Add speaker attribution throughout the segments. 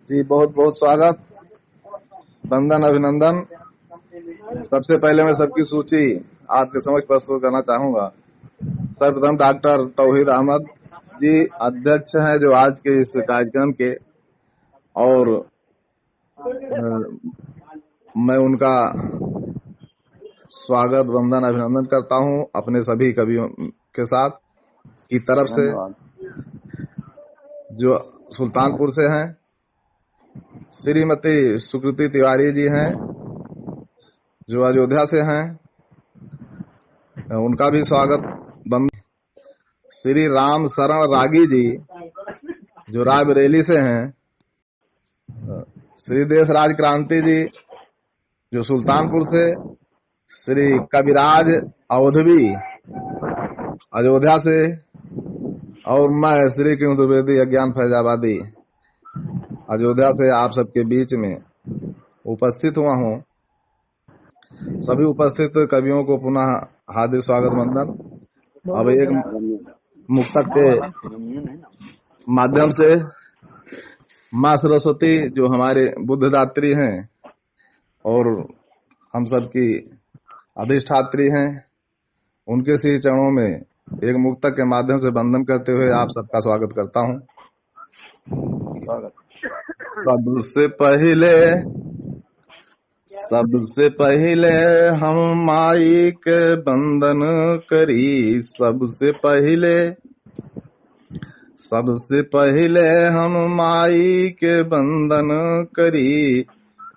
Speaker 1: जी बहुत बहुत स्वागत, वंदन, अभिनंदन। सबसे पहले मैं सबकी सूची आपके समक्ष प्रस्तुत करना चाहूंगा। सर्वप्रथम डॉक्टर तौहीद अहमद जी अध्यक्ष हैं जो आज के इस कार्यक्रम के, और मैं उनका स्वागत, वंदन, अभिनंदन करता हूं अपने सभी कवियों के साथ की तरफ से जो सुल्तानपुर से हैं। श्रीमती सुकृति तिवारी जी हैं जो अयोध्या से हैं, उनका भी स्वागत। श्री राम शरण रागी जी जो रायबरेली से हैं। श्री देशराज क्रांति जी जो सुल्तानपुर से। श्री कविराज अवधवी अयोध्या से। और मैं श्री किंग द्विवेदी अज्ञान फैजाबादी अयोध्या से आप सबके बीच में उपस्थित हुआ हूँ। सभी उपस्थित कवियों को पुनः हार्दिक स्वागत, वंदन। अब एक मुक्तक के माध्यम से माँ सरस्वती जो हमारे बुद्धदात्री हैं और हम सबकी अधिष्ठात्री हैं, उनके श्री चरणों में एक मुक्तक के माध्यम से वंदन करते हुए आप सबका स्वागत करता हूँ। सबसे पहले हम माई के वंदन करी। सबसे पहले हम माई के वंदन करी।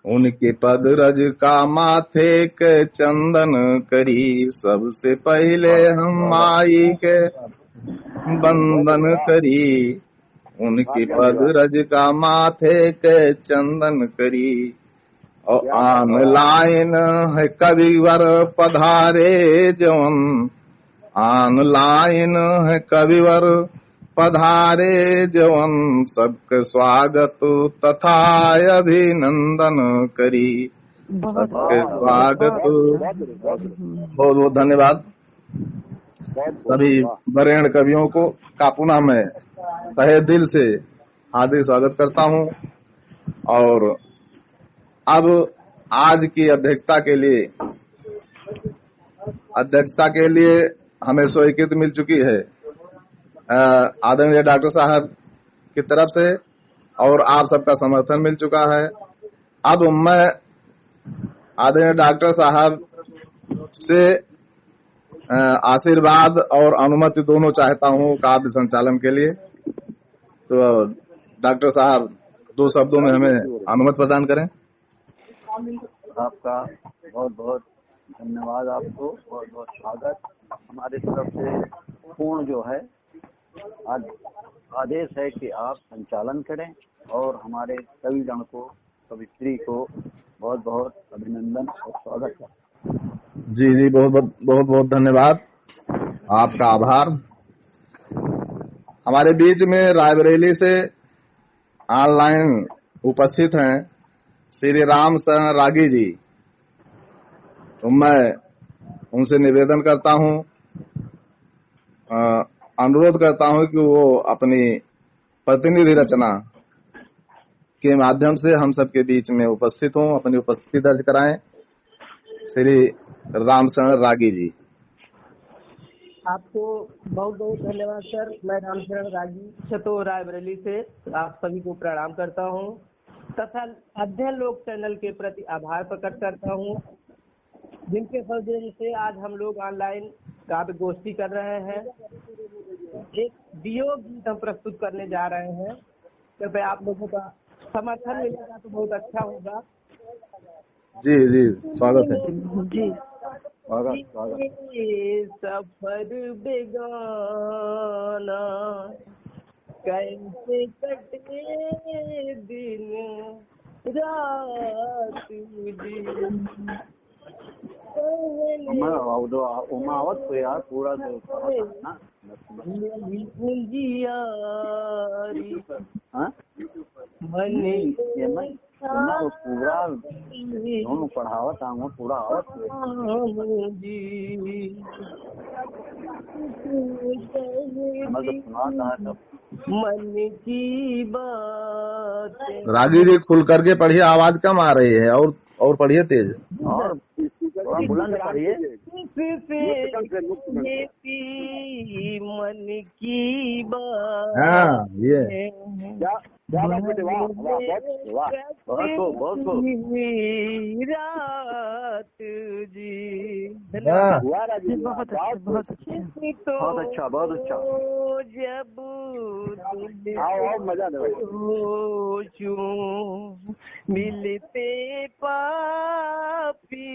Speaker 1: उनके पद रज का माथे के चंदन करी। सबसे पहले हम माई के वंदन करी। उनके पद रज का माथे के चंदन करी। और ऑनलाइन है कविवर पधारे जवन। ऑनलाइन है कविवर पधारे जवन। सबके स्वागत तथा अभिनंदन करी। सबके स्वागत। बहुत बहुत धन्यवाद सभी वरेण्य कवियों को का पुनः मैं तहे दिल से हार्दिक स्वागत करता हूं। और अब आज की अध्यक्षता के लिए हमें स्वीकृति मिल चुकी है आदरणीय डॉक्टर साहब की तरफ से, और आप सबका समर्थन मिल चुका है। अब मैं आदरणीय डॉक्टर साहब से आशीर्वाद और अनुमति दोनों चाहता हूं काव्य संचालन के लिए। तो डॉक्टर साहब 2 शब्दों में हमें अनुमति प्रदान करें।
Speaker 2: आपका बहुत बहुत धन्यवाद। आपको बहुत बहुत स्वागत। हमारी तरफ से पूर्ण जो है आदेश है कि आप संचालन करें और हमारे सभी जन को, कवित्री को बहुत बहुत अभिनंदन और स्वागत है।
Speaker 1: जी बहुत धन्यवाद, आपका आभार। हमारे बीच में रायबरेली से ऑनलाइन उपस्थित हैं श्री राम शरण रागी जी। तो मैं उनसे निवेदन करता हूं, अनुरोध करता हूं कि वो अपनी प्रतिनिधि रचना के माध्यम से हम सबके बीच में उपस्थित हों, अपनी उपस्थिति दर्ज कराएं। श्री राम शरण रागी जी।
Speaker 3: आपको बहुत बहुत धन्यवाद सर। मैं रामशरण रागी छतो रायबरेली से आप सभी को प्रणाम करता हूं तथा अध्ययन लोक चैनल के प्रति आभार प्रकट करता हूं, जिनके सौजन्य से आज हम लोग ऑनलाइन काव्य गोष्ठी कर रहे हैं। एक वियोग गीत हम प्रस्तुत करने जा रहे हैं। कृपया आप लोगों का समर्थन मिलेगा तो बहुत अच्छा होगा।
Speaker 1: जी स्वागत है
Speaker 3: जी।
Speaker 2: स्वागत।
Speaker 3: सफर बेगाना कैसे कटे दिन रात
Speaker 2: उमावत को यार पूरा पूरा दोनों पढ़ावत आऊँ पूरा आवत
Speaker 3: मन की बात
Speaker 1: रागी जी खुल करके पढ़िए, आवाज कम आ रही है, और पढ़िए तेज।
Speaker 2: और बुलंद पढ़िए।
Speaker 3: मन की बात
Speaker 1: हाँ ये
Speaker 3: रात जी।
Speaker 1: हाँ,
Speaker 4: बहुत अच्छा, बहुत अच्छा।
Speaker 2: बहुत अच्छा, बहुत अच्छा।
Speaker 3: जब
Speaker 2: मजा दे
Speaker 3: मिलते पापी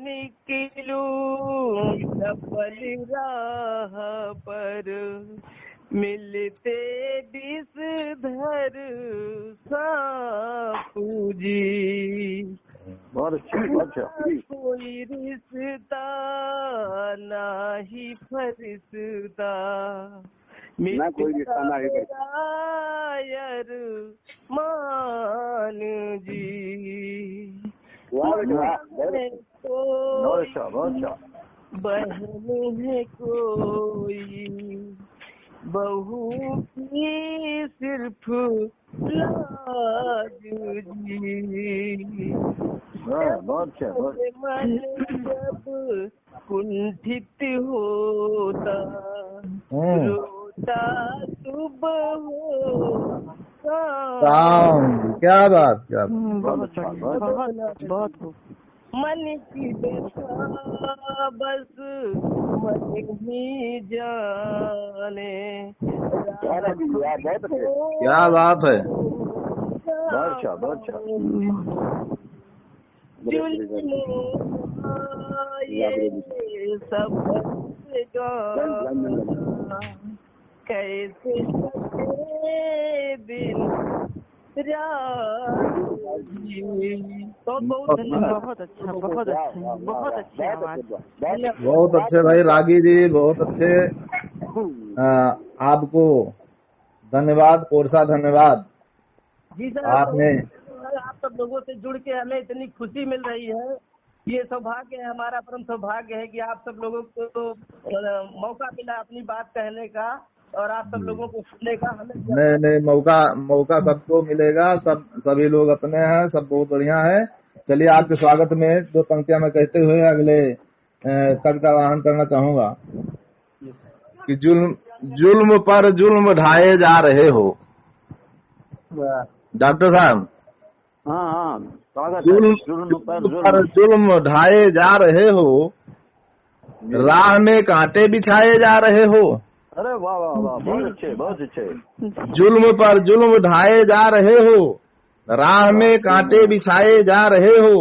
Speaker 3: निकलूं सफल राह पर मिलते विषधर सापू जी।
Speaker 2: बहुत अच्छा, बहुत अच्छा।
Speaker 3: कोई रिश्ता ना ही फरिश्ता
Speaker 2: ना कोई रिश्ता ना ही
Speaker 3: यार मान जी।
Speaker 2: बहुत अच्छा, बहुत अच्छा।
Speaker 3: बहन है कोई बहू की सिर्फ लाज जी।
Speaker 2: बहुत अच्छा, बहुत।
Speaker 3: मन जब कुंठित होता रोता सुबह हो
Speaker 1: शाम। क्या बात, क्या बात।
Speaker 2: बहुत अच्छा,
Speaker 4: बहुत
Speaker 3: मन की व्यथा बस मन ही जाने।
Speaker 1: क्या बात है।
Speaker 2: बहुत अच्छा, बहुत अच्छा।
Speaker 3: सब कैसे दिन बहुत धन्यवाद।
Speaker 4: बहुत अच्छा, बहुत अच्छा, बहुत अच्छी आवाज।
Speaker 1: बहुत अच्छे भाई रागी जी, बहुत अच्छे। आपको धन्यवाद, कोरसा धन्यवाद।
Speaker 3: जी सर,
Speaker 1: आपने
Speaker 3: आप सब लोगों से जुड़ के हमें इतनी खुशी मिल रही है। ये सौभाग्य है, हमारा परम सौभाग्य है कि आप सब लोगों को तो मौका मिला अपनी बात कहने का और आप सब लोगों को सुनने का। हमें
Speaker 1: नहीं, मौका सबको मिलेगा। सभी लोग अपने हैं, सब बहुत बढ़िया है। चलिए, आपके स्वागत में 2 पंक्तियां मैं कहते हुए अगले कवि का आह्वान करना चाहूंगा कि जुल्म पर जुल्म ढाए जा रहे हो। डॉक्टर साहब,
Speaker 2: हाँ,
Speaker 1: जुल्म पर जुल्म ढाए जा रहे हो, राह में कांटे बिछाए जा रहे हो।
Speaker 2: अरे वाह वाह वाह, बहुत अच्छे, बहुत अच्छे।
Speaker 1: जुल्म पर जुल्म ढाए जा रहे हो, राह में कांटे बिछाए जा रहे हो।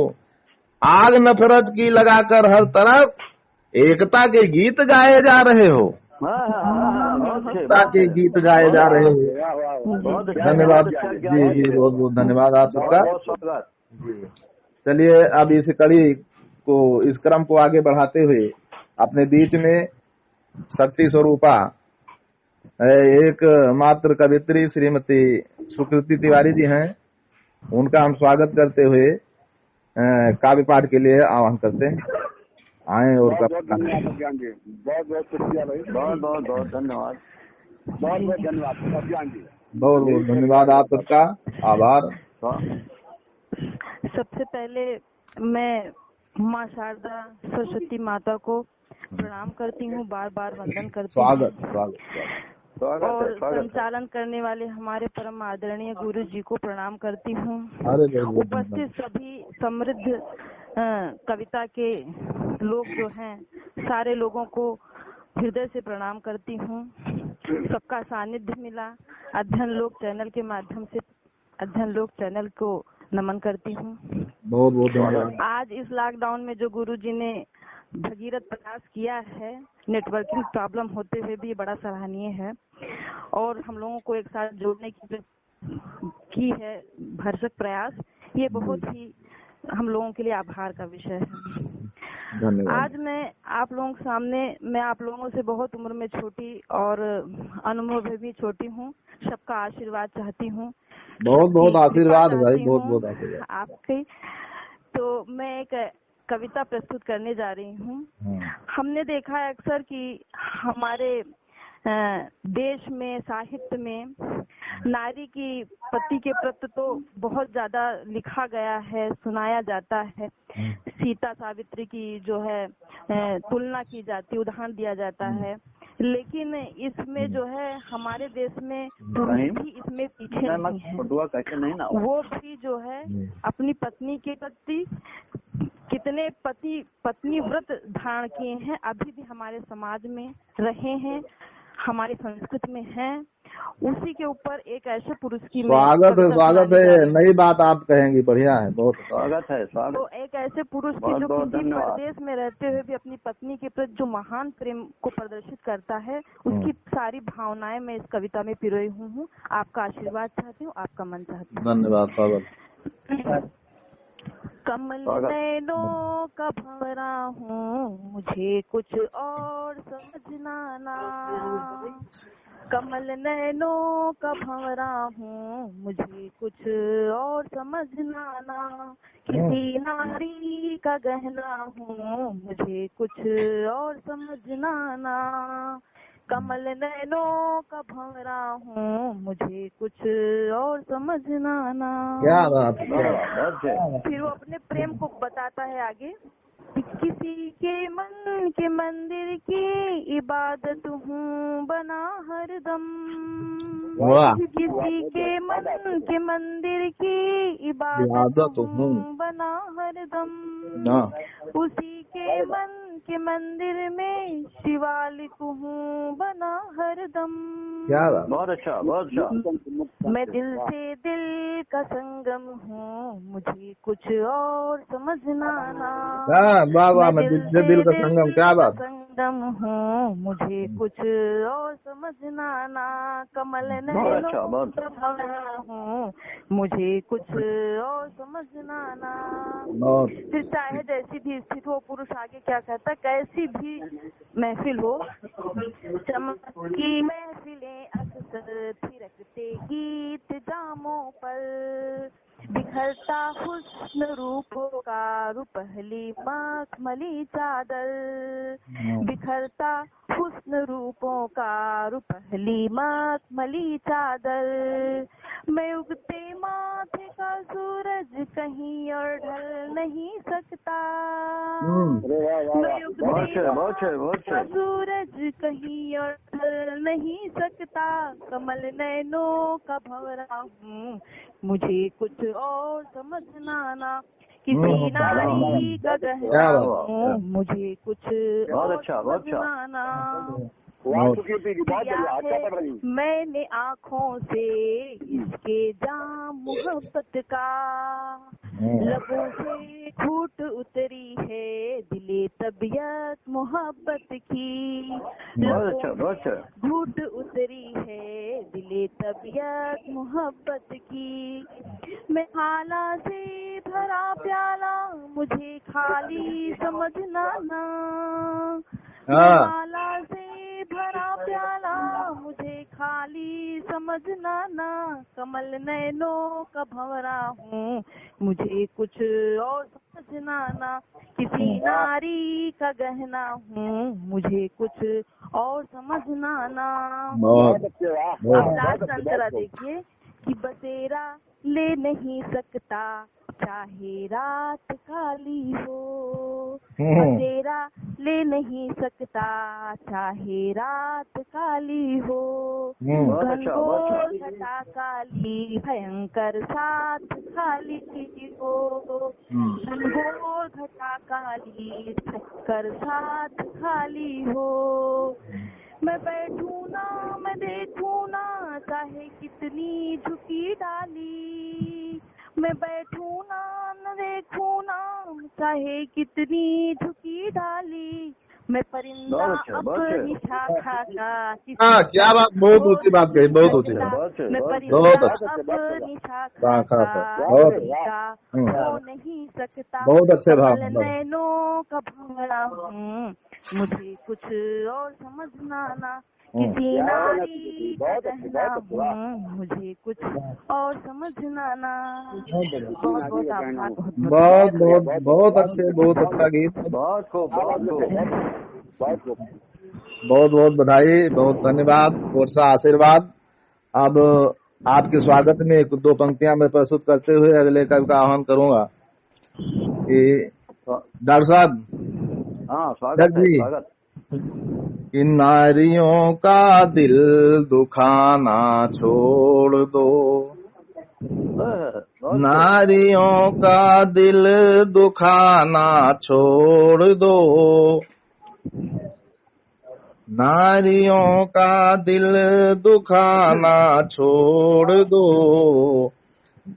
Speaker 1: आग नफरत की लगाकर हर तरफ एकता के गीत गाए जा रहे हो। एकता के गीत गाए जा रहे हो। धन्यवाद जी जी, बहुत बहुत धन्यवाद आप सबका। चलिए, अब इस कड़ी को, इस क्रम को आगे बढ़ाते हुए अपने बीच में शक्ति स्वरूपा एक मात्र कवित्री श्रीमती सुकृति तिवारी जी हैं, उनका हम स्वागत करते हुए काव्य पाठ के लिए आह्वान करते हैं। आए और
Speaker 2: बहुत बहुत शुक्रिया भाई, बहुत बहुत बहुत धन्यवाद, बहुत बहुत धन्यवाद अभियान जी,
Speaker 1: बहुत बहुत धन्यवाद आप सबका, आभार।
Speaker 4: सबसे पहले मैं माँ शारदा सरस्वती माता को प्रणाम करती हूँ, बार बार वंदन करती हूँ।
Speaker 1: स्वागत
Speaker 4: और संचालन करने वाले हमारे परम आदरणीय गुरु जी को प्रणाम करती हूँ। उपस्थित सभी समृद्ध कविता के लोग जो हैं, सारे लोगों को हृदय से प्रणाम करती हूँ। सबका सानिध्य मिला। अध्ययन लोक चैनल के माध्यम से अध्ययन लोक चैनल को नमन करती हूँ।
Speaker 1: बहुत बहुत धन्यवाद।
Speaker 4: आज इस लॉकडाउन में जो गुरु जी ने भगीरथ प्रयास किया है, नेटवर्किंग प्रॉब्लम होते हुए भी, ये बड़ा सराहनीय है। और हम लोगों को एक साथ जोड़ने की है भरसक प्रयास, ये बहुत ही हम लोगों के लिए आभार का विषय है। आज मैं आप लोगों के सामने, मैं आप लोगों से बहुत उम्र में छोटी और अनुभव में भी छोटी हूँ, सबका आशीर्वाद चाहती हूँ। बहुत बहुत
Speaker 1: आशीर्वाद भाई, बहुत बहुत आशीर्वाद
Speaker 4: आपके। तो मैं एक कविता प्रस्तुत करने जा रही हूँ। हमने देखा है अक्सर कि हमारे देश में, साहित्य में नारी की पति के प्रति तो बहुत ज्यादा लिखा गया है, सुनाया जाता है। सीता सावित्री की जो है तुलना की जाती, उदाहरण दिया जाता है, लेकिन इसमें जो है हमारे देश में पुरुष भी इसमें पीछे नहीं है। वो भी जो है अपनी पत्नी के प्रति कितने पत्नी व्रत धारण किए हैं, अभी भी हमारे समाज में रहे हैं, हमारी संस्कृति में है। उसी के ऊपर एक ऐसे पुरुष की
Speaker 1: स्वागत है। नई बात आप कहेंगी, बढ़िया है, बहुत स्वागत है।
Speaker 4: तो एक ऐसे पुरुष की जो किसी प्रदेश में रहते हुए भी अपनी पत्नी के प्रति जो महान प्रेम को प्रदर्शित करता है, उसकी सारी भावनाएं मैं इस कविता में पिरोई हूँ। आपका आशीर्वाद चाहती हूँ, आपका मन चाहती हूँ।
Speaker 1: धन्यवाद।
Speaker 4: कमल नैनों का भंवरा हूँ, मुझे कुछ और समझना ना। कमल नैनों का भंवरा हूँ, मुझे कुछ और समझना ना। किसी नारी का गहना हूँ, मुझे कुछ और समझना ना। कमल नैनों का भंवरा हूँ, मुझे कुछ और समझना ना।
Speaker 1: क्या बात है।
Speaker 4: फिर वो अपने प्रेम को बताता है आगे। किसी के मन के मंदिर की इबादत हूँ बना हरदम। किसी के मन के मंदिर की इबादत हूँ बना हरदम। उसी के मन के मंदिर में शिवालिक हूँ बना हरदम।
Speaker 1: क्या बात।
Speaker 2: बहुत अच्छा, बहुत अच्छा।
Speaker 4: मैं दिल से दिल का संगम हूँ, मुझे कुछ और समझना ना।
Speaker 1: वाह, मैं दिल से दिल का संगम, क्या बात।
Speaker 4: संगम हूँ, मुझे कुछ और समझना ना। कमल नैनों का भंवरा हूँ, मुझे कुछ और समझना ना। फिर चाहे जैसी भी स्थिति हो, पुरुष आगे क्या कहता है, कैसी भी महफिल हो, चमक की महफिलें अक्सर थिरकते गीत जामों पर। बिखरता हुस्न रूपों का रुपहली मखमली चादर। बिखरता हुस्न रूपों का रुपहली मखमली चादर। मैं उगते माथे का सूरज कहीं और ढल नहीं सकता। मैं उगते माथे का सूरज कहीं और ढल नहीं सकता। कमल नैनों का भंवरा हूँ, मुझे कुछ और समझना ना। किसी नारी का गहना हूँ, मुझे कुछ और समझना ना। मैंने आँखों से इसके जाम मोहब्बत का। लबों से घूट उतरी है दिले तबीयत मोहब्बत की। घूट उतरी है दिले तबीयत मोहब्बत की। मैं हाला से भरा प्याला, मुझे खाली समझना ना। हाला से भरा प्याला, मुझे खाली समझना ना। कमल नैनों का भंवरा हूँ, मुझे कुछ और समझना ना। किसी नारी का गहना हूँ, मुझे कुछ और समझना ना। लास्ट अंतरा देखिए कि बसेरा ले नहीं सकता चाहे रात काली हो। बसेरा ले नहीं सकता चाहे रात काली हो। घनघोर घटा काली भयंकर साथ खाली हो। घनघोर घटा काली भयंकर साथ खाली हो। मैं बैठूं ना, मैं देखूं ना, चाहे कितनी झुकी डाली। मैं बैठूं ना, न देखूं ना, चाहे कितनी झुकी डाली। मैं परिंदा अपनी शाखा का।
Speaker 1: क्या बात, बहुत ऊंची बात कही, बहुत ऊंची।
Speaker 4: मैं परिंदा अपनी शाखा का हो नहीं सकता।
Speaker 1: बहुत अच्छे भाव।
Speaker 4: नैनों का भंवरा हूँ, मुझे कुछ और समझना ना। किसी नारी का
Speaker 2: बहुत अच्छी, बहुत अच्छी, वाह।
Speaker 4: मुझे कुछ और समझना ना। बहुत बहुत आभार,
Speaker 1: बहुत बहुत बहुत अच्छे, बहुत अच्छा गीत,
Speaker 2: बहुत खूब, बहुत खूब, बहुत खूब।
Speaker 1: बहुत बहुत बधाई, बहुत धन्यवाद और सा आशीर्वाद। अब आपके स्वागत में एक दो पंक्तियां मैं प्रस्तुत करते हुए अगले कवि का आह्वान करूंगा कि डॉक्टर साहब,
Speaker 2: हाँ, स्वागत है,
Speaker 1: जी,
Speaker 2: स्वागत।
Speaker 1: कि नारियों का दिल दुखाना छोड़ दो, नारियों का दिल दुखाना छोड़ दो, नारियों का दिल दुखाना छोड़ दो,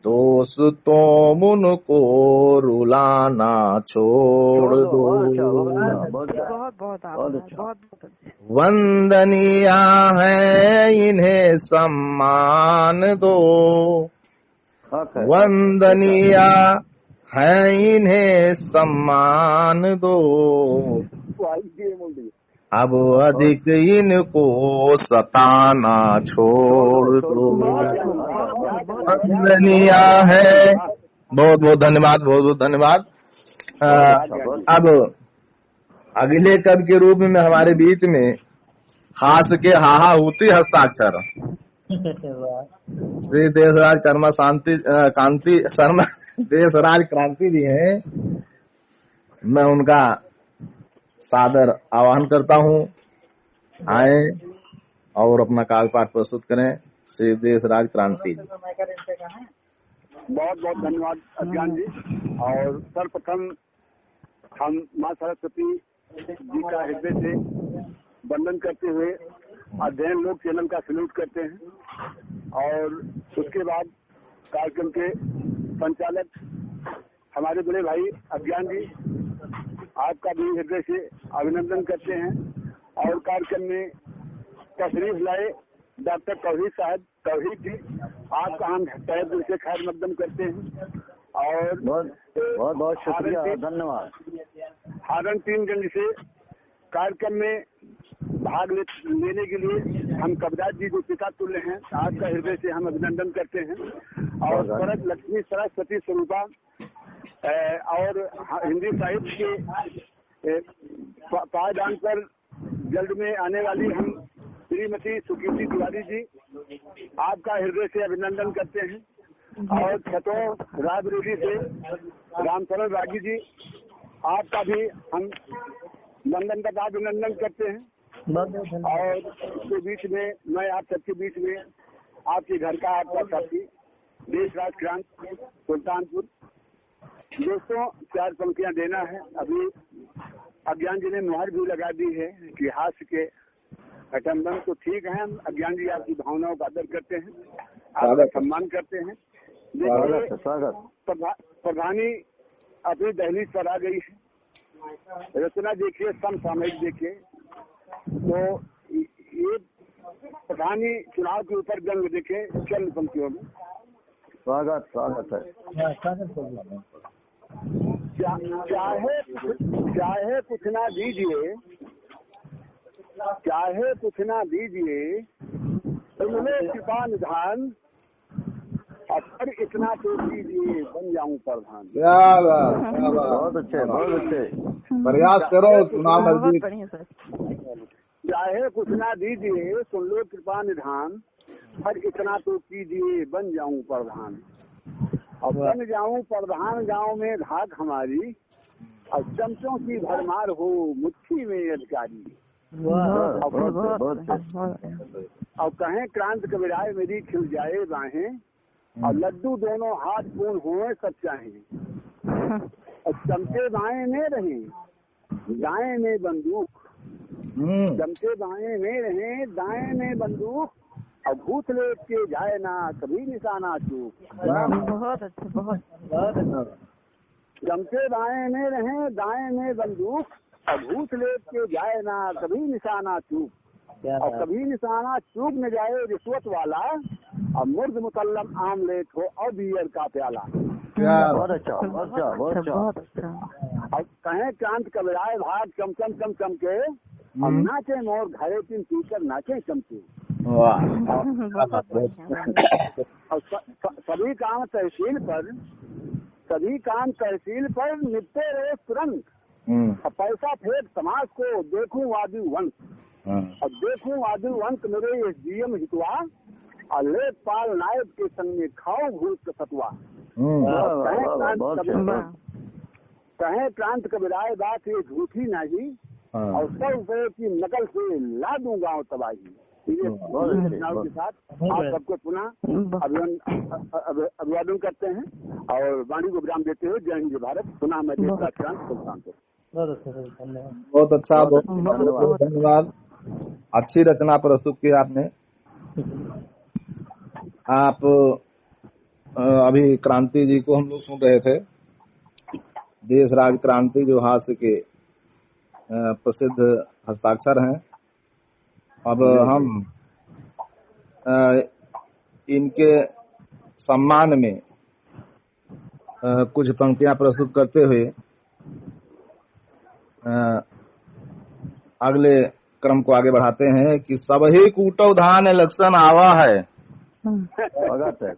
Speaker 1: दोस्तों उनको रुलाना छोड़ दो,
Speaker 4: बहुत बहुत आभार, बहुत
Speaker 1: वंदनिया है इन्हें सम्मान दो, वंदनिया है इन्हें सम्मान दो, अब अधिक इनको सताना छोड़ दो, वंदनिया है। बहुत बहुत धन्यवाद, बहुत बहुत धन्यवाद। अब अगले कवि के रूप में हमारे बीच में हास के हाहा होती हस्ताक्षर श्री देशराज कर्मा शांति कांति शर्मा देशराज क्रांति जी हैं। मैं उनका सादर आह्वान करता हूँ, आए और अपना कागपाठ प्रस्तुत करें। श्री देशराज क्रांति।
Speaker 2: बहुत बहुत धन्यवाद अज्ञान जी। और सर्वप्रथम हम माँ सरस्वती जी का हृदय से वंदन करते हुए अध्ययन लोक चैनल का सैल्यूट करते हैं। और उसके बाद कार्यक्रम के संचालक हमारे बड़े भाई अज्ञान जी, आपका भी हृदय से अभिनंदन करते हैं। और कार्यक्रम में तशरीफ लाए डॉक्टर तौहीद साहब तौहीद जी, आपका हम तहे दिल से खैर मकदम करते हैं। और बहुत बहुत बहुत शुक्रिया, धन्यवाद। हारन 3 से कार्यक्रम में भाग लेने के लिए हम कविराज जी जो पिता तुल्य हैं, आपका हृदय से हम अभिनंदन करते हैं। और स्वरत लक्ष्मी सरस्वती स्वरूपा और हिंदी साहित्य के पायदान पर जल्द में आने वाली हम श्रीमती सुकीर्ति तिवारी जी, आपका हृदय से अभिनंदन करते हैं। और छतों रायबरेली से रामचरण रागी जी, आपका भी हम वंदन का अभिनंदन करते हैं। और इसके बीच में मैं आप सबके बीच में आपके घर का आपका साथी देशराज क्रांति सुल्तानपुर। दोस्तों, 4 पंक्तियां देना है। अभी अज्ञान जी ने मुहर भी लगा दी है कि हास्य के अटम्बन तो ठीक है, हम अज्ञान जी आपकी भावनाओं का आदर करते हैं, आपका सम्मान करते हैं। प्रधानी अपनी दहलीज पर आ गई है। रचना देखिए, समसामयिक देखिए, तो ये प्रधानी चुनाव के ऊपर जंग देखे चंद पंक्तियों में। स्वागत स्वागत है। चाहे कुछ ना दीजिए, चाहे कुछ ना दीजिए, तुमने कृपा निधान, और इतना तो कीजिए बन जाऊं प्रधान।
Speaker 1: क्या बात, क्या बात,
Speaker 2: बहुत अच्छे, बहुत अच्छे।
Speaker 1: प्रयास करो, चुनाव नजदीक।
Speaker 2: चाहे कुछ ना दीजिए, सुन लो कृपा निधान, और इतना तो कीजिए बन जाऊं प्रधान। और बन जाऊं प्रधान गांव में धाक हमारी, और चमचों की भरमार हो मुट्ठी में अधिकारी। और कहें क्रांत कबीराए मेरी खिल जाए बाहें, और लड्डू दोनों हाथ पूर्ण हुए सब चाहें। और चमचे बाएं में रहे दाएं में बंदूक, चमचे बाएं में रहे दाएं में बंदूक, और भूत लेट के जाए ना कभी निशाना चूक।
Speaker 4: बहुत अच्छा, बहुत।
Speaker 2: चमचे बाएं में रहे दाएं में बंदूक, और भूत लेट के जाए ना कभी निशाना चूक। और कभी निशाना चूक न जाए रिश्वत वाला, और मुर्द मुसल्लम आमलेट हो और बियर का प्याला। बहुत अच्छा, बहुत अच्छा, बहुत अच्छा। और कहें क्रांत कबीराए भाग चमचम चम चमके, और नाचे मोर घरे तीन पीकर नाचे चमके।
Speaker 1: वाह,
Speaker 4: बहुत बढ़िया।
Speaker 2: और सभी काम तहसील पर निपटे रहे तुरंत। और पैसा फेंक समाज को देखूं वादी वंश, और देखूं वादी वंश मेरे SDM हितवा, और लेखपाल नायब के संग में खाओ घूस का सतुआ। कहे प्रांत कबीराए बात ये झूठी नहीं, और 100 रुपए की नकल से ला दूं गाँव तबाही। चुनाव के साथ आप सबको पुनः अभिवादन करते हैं और वाणी को विराम देते हुए जय हिंद जय भारत। पुनः मैं सुल्तानपुर।
Speaker 1: बहुत अच्छा, बहुत धन्यवाद। अच्छी रचना प्रस्तुत की आपने। आप अभी क्रांति जी को हम लोग सुन रहे थे, देश राज क्रांति, जो हास्य के प्रसिद्ध हस्ताक्षर हैं। अब हम इनके सम्मान में कुछ पंक्तियां प्रस्तुत करते हुए अगले क्रम को आगे बढ़ाते हैं कि सब ही कूटो धान इलेक्शन आवा है।
Speaker 2: स्वागत है।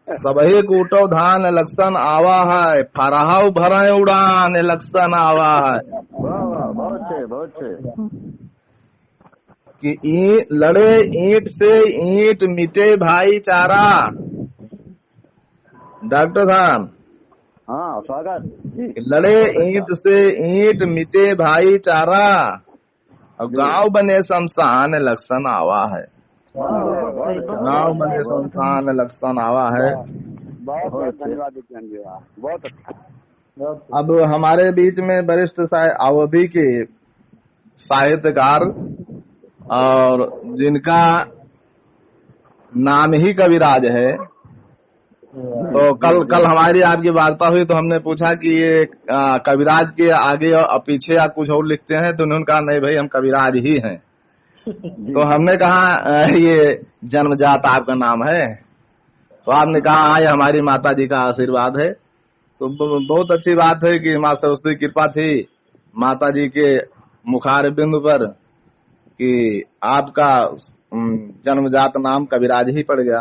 Speaker 1: सब ही कूटो धान इलेक्शन आवा है, फरहाउ भरे उड़ान इलेक्शन आवा है।
Speaker 2: बहुत अच्छे।
Speaker 1: कि लड़े ईंट से ईंट मिटे भाईचारा। डॉक्टर साहब,
Speaker 2: हाँ स्वागत।
Speaker 1: लड़े ईंट से ईंट मिटे भाईचारा, और गांव बने शमशान इलेक्शन आवा है। गांव बने शमशान इलेक्शन आवा है।
Speaker 2: बहुत धन्यवाद। बहुत अच्छा।
Speaker 1: अब हमारे बीच में वरिष्ठ अवधि के साहित्यकार और जिनका नाम ही कविराज है, तो कल हमारी आपकी वार्ता हुई तो हमने पूछा कि ये कविराज के आगे और पीछे आप कुछ और लिखते हैं, तो उन्होंने कहा नहीं भाई हम कविराज ही हैं। तो हमने कहा ये जन्मजात आपका नाम है? तो आपने कहा हाँ ये हमारी माता जी का आशीर्वाद है। तो बहुत अच्छी बात है कि माँ सरस्वती की कृपा थी माता जी के मुखार बिंदु पर कि आपका जन्मजात नाम कविराज ही पड़ गया।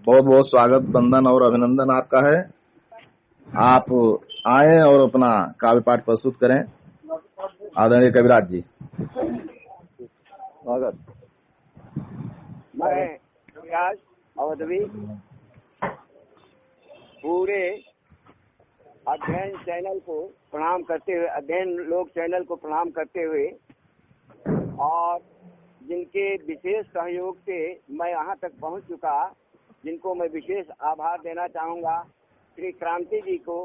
Speaker 1: बहुत बहुत स्वागत, वंदन और अभिनंदन आपका है। आप आए और अपना काव्य पाठ प्रस्तुत करें। आदरणीय कविराज जी।
Speaker 2: स्वागत। मैं कविराज अवधवी पूरे अध्ययन चैनल को प्रणाम करते हुए, अध्ययन लोक चैनल को प्रणाम करते हुए, और जिनके विशेष सहयोग से मैं यहाँ तक पहुँच चुका, जिनको मैं विशेष आभार देना चाहूँगा, श्री क्रांति जी को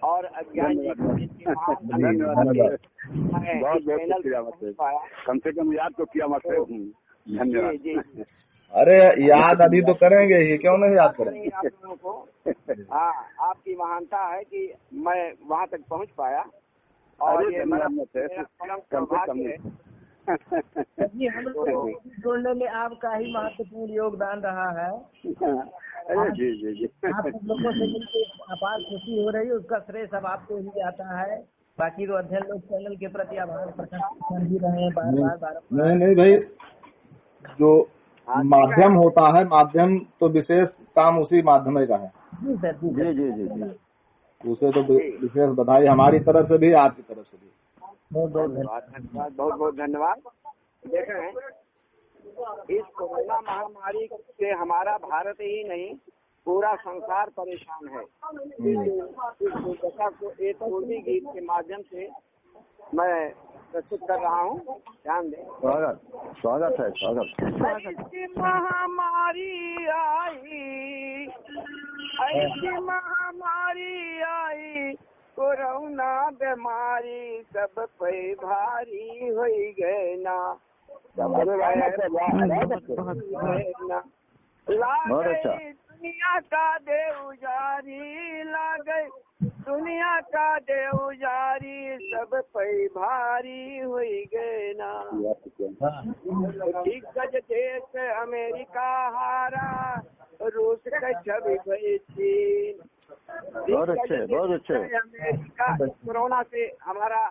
Speaker 2: और अज्ञान जी को, जिनके पाया। कम से कम याद तो किया मत। धन्यवाद जी।
Speaker 1: अरे याद अभी तो करेंगे ही, क्यों नहीं याद करेंगे
Speaker 2: आप लोगों को। हाँ, आपकी महानता है कि मैं वहाँ तक पहुँच पाया, और ये मेरा परम सौभाग्य है।
Speaker 3: जी, हम लोग जोड़ने में आपका ही महत्वपूर्ण योगदान रहा है।
Speaker 2: जी।
Speaker 3: आप सब लोगों से मिलकर अपार खुशी हो रही है, उसका श्रेय सब आपको ही जाता है। बाकी तो अध्ययन लोक चैनल के प्रति आभार प्रकट कर ही रहे हैं बार।
Speaker 1: नहीं भाई, जो माध्यम होता है, माध्यम तो विशेष काम उसी माध्यम का है।
Speaker 3: जी सर। जी।
Speaker 1: उसे तो विशेष बधाई हमारी तरफ से भी, आपकी तरफ से भी।
Speaker 2: बहुत धन्यवाद। देखें, इस कोरोना महामारी से हमारा भारत ही नहीं पूरा संसार परेशान है। इस दुर्दशा को एक उर्दू गीत के माध्यम से मैं प्रस्तुत कर रहा हूँ, ध्यान दें। स्वागत है। ऐसी महामारी आई कोरोना बीमारी सब पे भारी हो गए ना। दुनिया का देवजारी ला गए, दुनिया का देवजारी सब पे भारी हो गए ना। दिग्गज देश अमेरिका हारा, रूस का छवि गई चीन। बहुत अच्छे। अमेरिका कोरोना से हमारा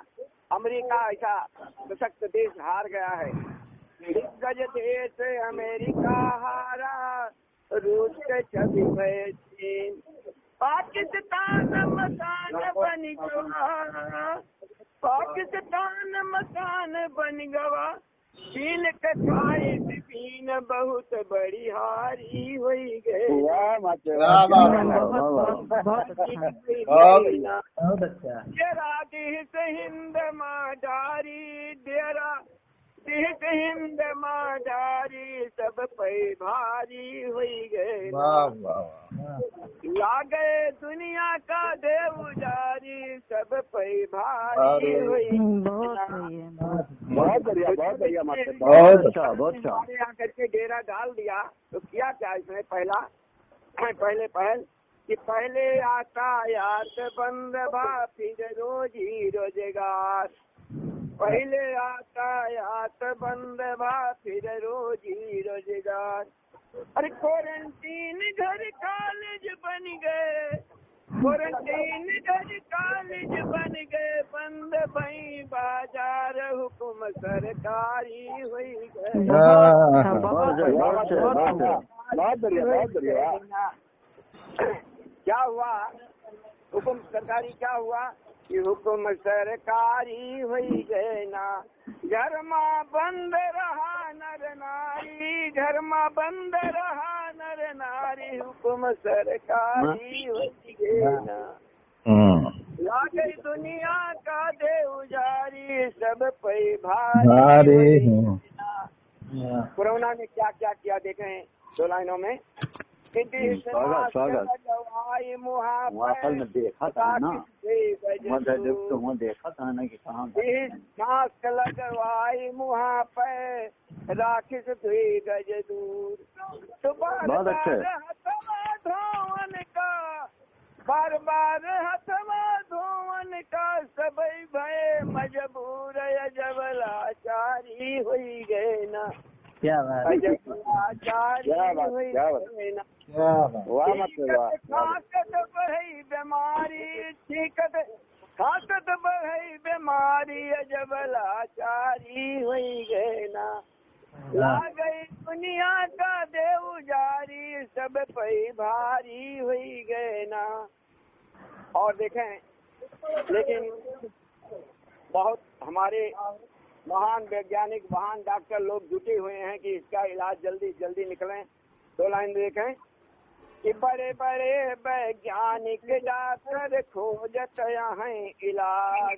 Speaker 2: अमेरिका ऐसा सशक्त देश हार गया है।
Speaker 5: दिग्गज देश अमेरिका हारा, रूस के छवि भय चीन, पाकिस्तान मकान बन गवा, पाकिस्तान मकान बन गवा, चीन कठाई पीन बहुत बड़ी हारी हुई गई।
Speaker 3: बहुत अच्छा।
Speaker 5: डेरा दिस हिंद माडारी, डेरा दिस हिंद माडारी, सब पे भारी हुई गए। ला गए दुनिया का देव जारी, सब पे भारी हुई।
Speaker 2: बहुत बढ़िया, बहुत बढ़िया,
Speaker 1: बहुत अच्छा,
Speaker 2: बहुत अच्छा।
Speaker 5: यहाँ करके डेरा डाल दिया तो किया क्या इसमें पहले कि पहले यातायात बंद भा, फिर रोजी रोजगार, पहले यातायात बंद भा, फिर रोजी रोजगार। अरे क्वारंटीन घर कॉलेज बन गए, क्वारंटीन घर कॉलेज बन गए, बंद भई बाजार, हुकुम सरकारी हुई गए।
Speaker 2: बहुत बढ़िया।
Speaker 5: क्या हुआ हुकुम सरकारी, क्या हुआ कि हुकुम सरकारी हुई गए ना, घर में बंद रहा नर नारी, घर में बंद रहा नर नारी, हुकुम सरकारी हुई गए ना। ला गई दुनिया का देव जारी, सब पे भारी। कोरोना ने क्या क्या किया देखें 2 लाइनों में।
Speaker 2: स्वागत
Speaker 5: मुहाफल
Speaker 2: में देखा था ना, देखा था ना कि कहाँ
Speaker 5: मास्क लगवाई मुहा पे, राखिस दुई गज दूर, तो
Speaker 2: बहुत अच्छे।
Speaker 5: धोवन का बार बार हथवा धोवन का, सबई भय मजबूर जबलाचारी हुई गए ना।
Speaker 3: क्या बात,
Speaker 5: खाकत बढ़ई बीमारी, खाकत बढ़ई बीमारी, जबलाचारी हुई गए ना। ला गई दुनिया का देव जारी, सब पे भारी हुई गए ना। और देखें, लेकिन बहुत हमारे महान वैज्ञानिक, महान डॉक्टर लोग जुटे हुए हैं कि इसका इलाज जल्दी जल्दी निकले। 2 लाइन देखें कि बड़े बड़े वैज्ञानिक डॉक्टर खोजत हैं इलाज,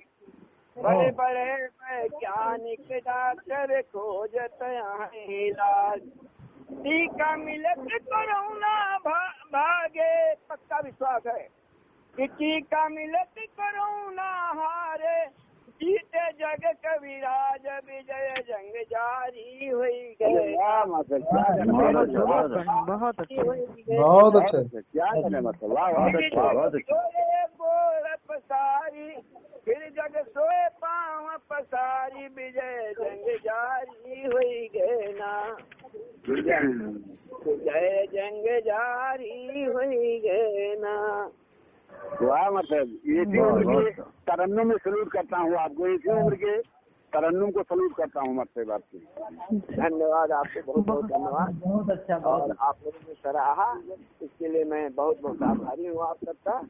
Speaker 5: बड़े बड़े वैज्ञानिक डॉक्टर खोजत हैं इलाज, टीका मिलत कोरोना भागे, पक्का विश्वास है कि टीका मिलत कोरोना हारे, जीते जग कविराज, विजय जंग जारी हुई गए।
Speaker 1: बहुत अच्छे।
Speaker 2: क्या बहुत
Speaker 5: सोए बोल पसारी, फिर जग सोए पाँव पसारी, विजय जंग जारी हुई गए ना, विजय जंग जारी हुई गए ना।
Speaker 2: वाह, मतलब इसी उम्र के तरन्नुम में सलूट करता हूँ आपको, इसी उम्र के तरन्नुम को सलूट करता हूँ मतलब आपकी।
Speaker 5: धन्यवाद, आपको बहुत बहुत धन्यवाद।
Speaker 3: बहुत अच्छा।
Speaker 5: और आप लोगों ने सराहा, इसके लिए मैं बहुत बहुत आभारी हूँ आप सबका,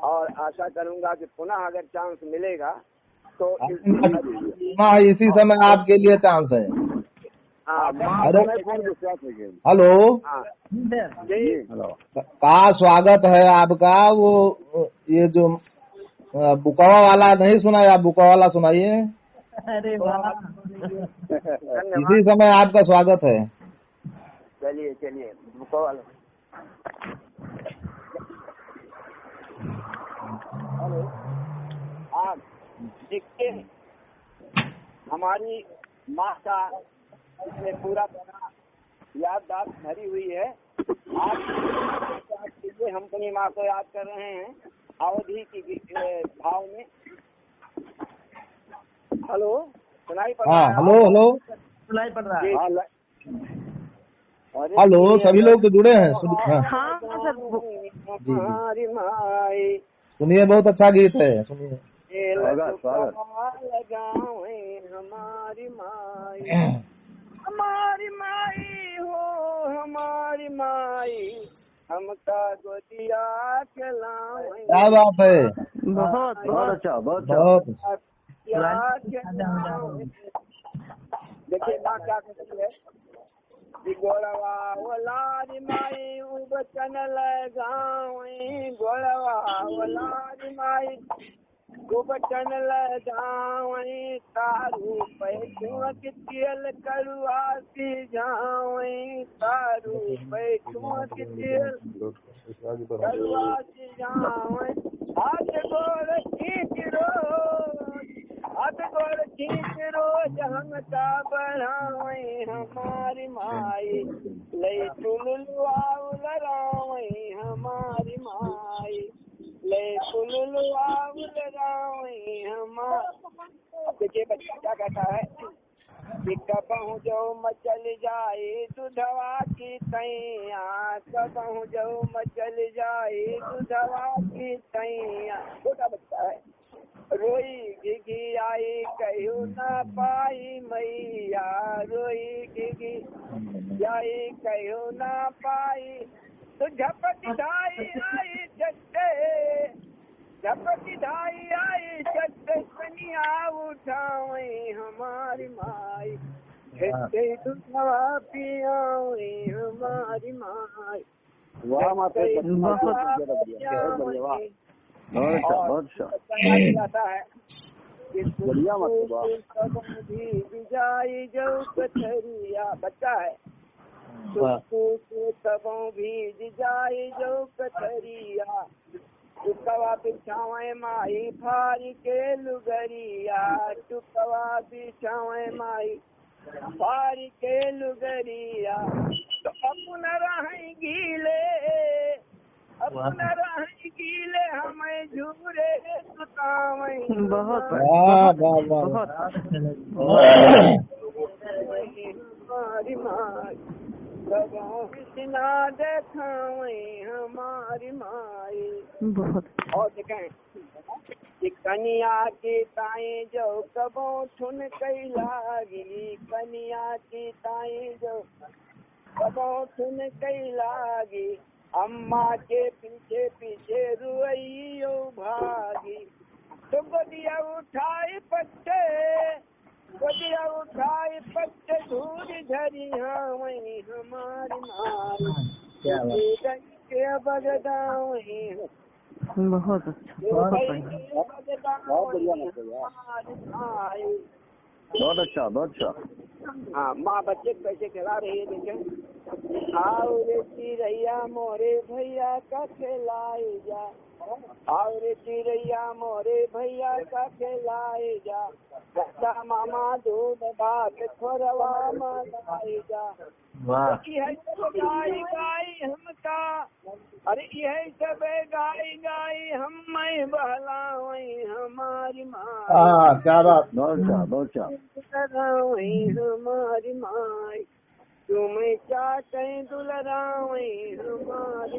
Speaker 5: और आशा करूँगा कि पुनः अगर चांस मिलेगा तो
Speaker 1: इसी समय आपके लिए चांस है।
Speaker 2: हेलो,
Speaker 1: हेलो, का स्वागत है आपका। वो ये जो बुकावा वाला नहीं सुना, आप बुकावा वाला सुनाइए।
Speaker 3: अरे वाह,
Speaker 1: इसी समय आपका स्वागत है।
Speaker 5: चलिए बुकावा वाला। हेलो, आप देखिए, हमारी माँ का इसमें पूरा याददाश्त भरी हुई है। आप हम अपनी माँ को याद कर रहे हैं अवधि की भाव में। हेलो, सुनाई पड़ रहा है?
Speaker 1: हेलो,
Speaker 3: सुनाई पड़ रहा है।
Speaker 1: हेलो, सभी लोग तो जुड़े हैं।
Speaker 5: हमारी माई,
Speaker 1: सुनिए, बहुत अच्छा गीत है, सुनिए।
Speaker 5: लगावे हमारी माई, हमारी माई हो हमारी माई हमका गोदिया खिलावे।
Speaker 1: क्या बात है,
Speaker 4: बहुत
Speaker 2: बहुत अच्छा, बहुत अच्छा।
Speaker 1: बहुत।
Speaker 5: गोदिया खिलावे। देखिए माँ क्या कहती है कि गोड़वा वलारी माई उबचन लगावे। गोड़वा वलारी माई उबचन लगावे। तारू पैठुआ के तेल करुआ सिझावे। तारू पैठुआ के तेल करुआ सिझावे। हाथ गोड़ खींच रोज हाथ गोड़ खींच रोज हमका बढ़ावे। हमारी माई ले टुलुआ उलरावे। हमारी माई ले टुलुआ उलरावे। हमारी देखिए बच्चा क्या कहता है कि कबहू जो मचल जाए दुधवा की तैया। कबहू जो मचल जाए दुधवा की तैया। छोटा बच्चा है रोई घिघी आई कहू न पाई मैया। रोई घिघी आई कहू न पाई। तो झपट ढाई आई चट्टे झपट ढाई आई चट्टे कनिया उठावे। हमारी माई चट्टे दुधवा पियावे। हमारी माई
Speaker 2: वाह माता, बहुत बढ़िया, बहुत अच्छा।
Speaker 5: जाता है
Speaker 2: बढ़िया माता,
Speaker 5: भी जाई जो कचरिया। बच्चा है सबों भीज जाई जो कचरिया। टुकवा बिछावे माई फारी के लुगरिया। टुकवा बिछावे माई फारी के लुगरिया। तो अपना रहें गीले अपना रहें गीले हमें झूरे सुतावे।
Speaker 4: बहुत
Speaker 1: वाह वाह वाह।
Speaker 4: बहुत
Speaker 5: हमारी माई सबों बिना देखावे। हमारी माई
Speaker 4: बहुत
Speaker 5: और देखें कि कनिया की ताई जो कबो ठुन कई लागी। कनिया की ताई जो कबो ठुन कई लागी। अम्मा के पीछे पीछे रुइयो भागी। तो गोदिया उठाई पट्टे गोदिया उठाई पट्टे धूरी झरी हावई। हमारी माई के बगदावई।
Speaker 4: बहुत अच्छा, बहुत बढ़िया।
Speaker 2: बहुत अच्छा, बहुत अच्छा।
Speaker 5: हाँ माँ बच्चे को कैसे खिला रही है देखें। आओ रे चिड़ैया मोरे भैया का खिलाए जा। आओ रे चिड़ैया मोरे भैया का खिलाए जा। बच्चा मामा दूध भात खोरवा माए जा। है सब गाई गाई हमका अरे यही सब गाई गाई हम मैं बहलावई। हमारी माँ
Speaker 1: क्या बात।
Speaker 2: बहुत अच्छा, बहुत अच्छा।
Speaker 5: हमारी माई तुम्हें चाटे दुलरावई। हमारी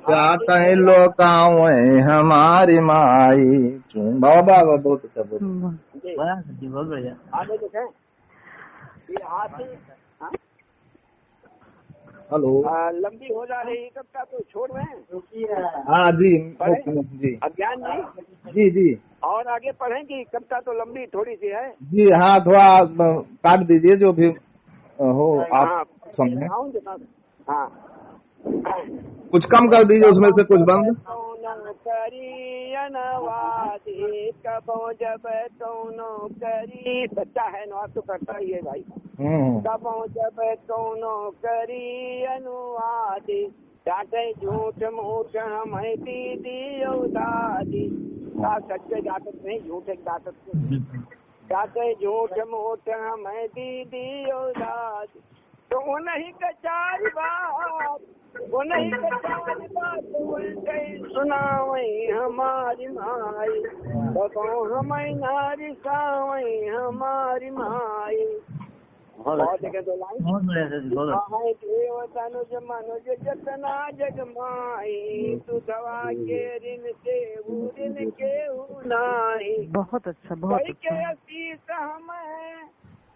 Speaker 1: चाहते लोकावे हमारी माई। बाबा बहुत अच्छा, बहुत बढ़िया।
Speaker 5: आगे देखें ये हाथी
Speaker 1: हेलो
Speaker 5: लंबी हो जा रही कविता तो छोड़ रहे हैं।
Speaker 1: हाँ जी जी
Speaker 5: अज्ञान नहीं
Speaker 1: जी जी। और
Speaker 5: आगे पढ़ेंगी कविता तो लंबी थोड़ी सी है
Speaker 1: जी। हाँ थोड़ा काट दीजिए जो भी हो आप समझे।
Speaker 5: हाँ
Speaker 1: कुछ कम कर दीजिए उसमें से कुछ बंद।
Speaker 5: कबो जब कौनो करी बच्चा है ना तो करता ही है भाई। कबो जब कौनो करी अनुवादी डांटे झूठ मूठ हमें दीदी दादी। सच्चे डांटत नहीं झूठ एक डांटत नहीं। डांटे झूठ मूठ हमें दीदी दादी। तो नहीं कचार बात वो नहीं कचार बात उल्टे सुनावई। हमारी माई बबो हमें नारी सावई। हमारी माई बहुत जगह दो लाइन देव तनुज मनुज जतना जग माई। तू दवा के ऋण से ऋण के नाई।
Speaker 4: बहुत अच्छा, बहुत
Speaker 5: के असीस हमें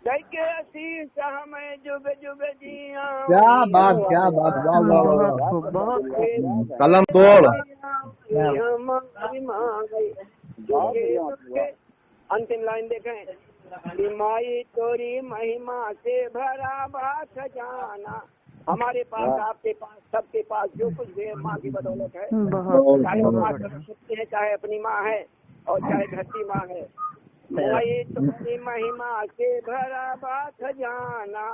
Speaker 5: दैके आशीष हमें जुग जुग जिया।
Speaker 1: क्या बात, क्या बात, वाह वाह वाह वाह।
Speaker 4: बहुत
Speaker 1: कलम तोड़।
Speaker 5: हमारी माँ गई जुगे। अंतिम लाइन देखें कि माई तोरी महिमा से भरा बात जाना। हमारे पास, आपके पास, सबके पास जो कुछ भी है माँ की बदौलत है।
Speaker 4: बहुत
Speaker 5: चाहे वो माँ सरस्वती है, चाहे अपनी माँ है, और चाहे धरती माँ है। माई तोरी महिमा से भरा बात जाना।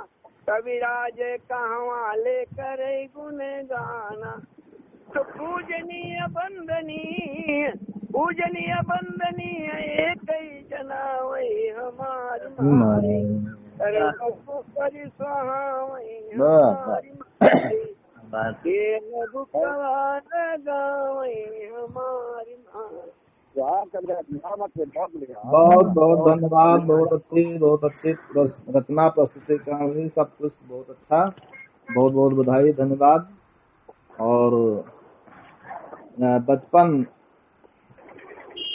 Speaker 5: कविराज कहवा लेकर गुण गाना। तो पूजनीय बंदनीय, पूजनीय बंदनीय एक ही जना वही हमारी माई। अरे करी सुहावई हमारी माई। ये लघु कवान गावई हमारी माई।
Speaker 1: बहुत बहुत धन्यवाद। बहुत अच्छी रचना, प्रस्तुति, कहानी, सब कुछ बहुत अच्छा। बहुत बहुत बधाई, धन्यवाद। और बचपन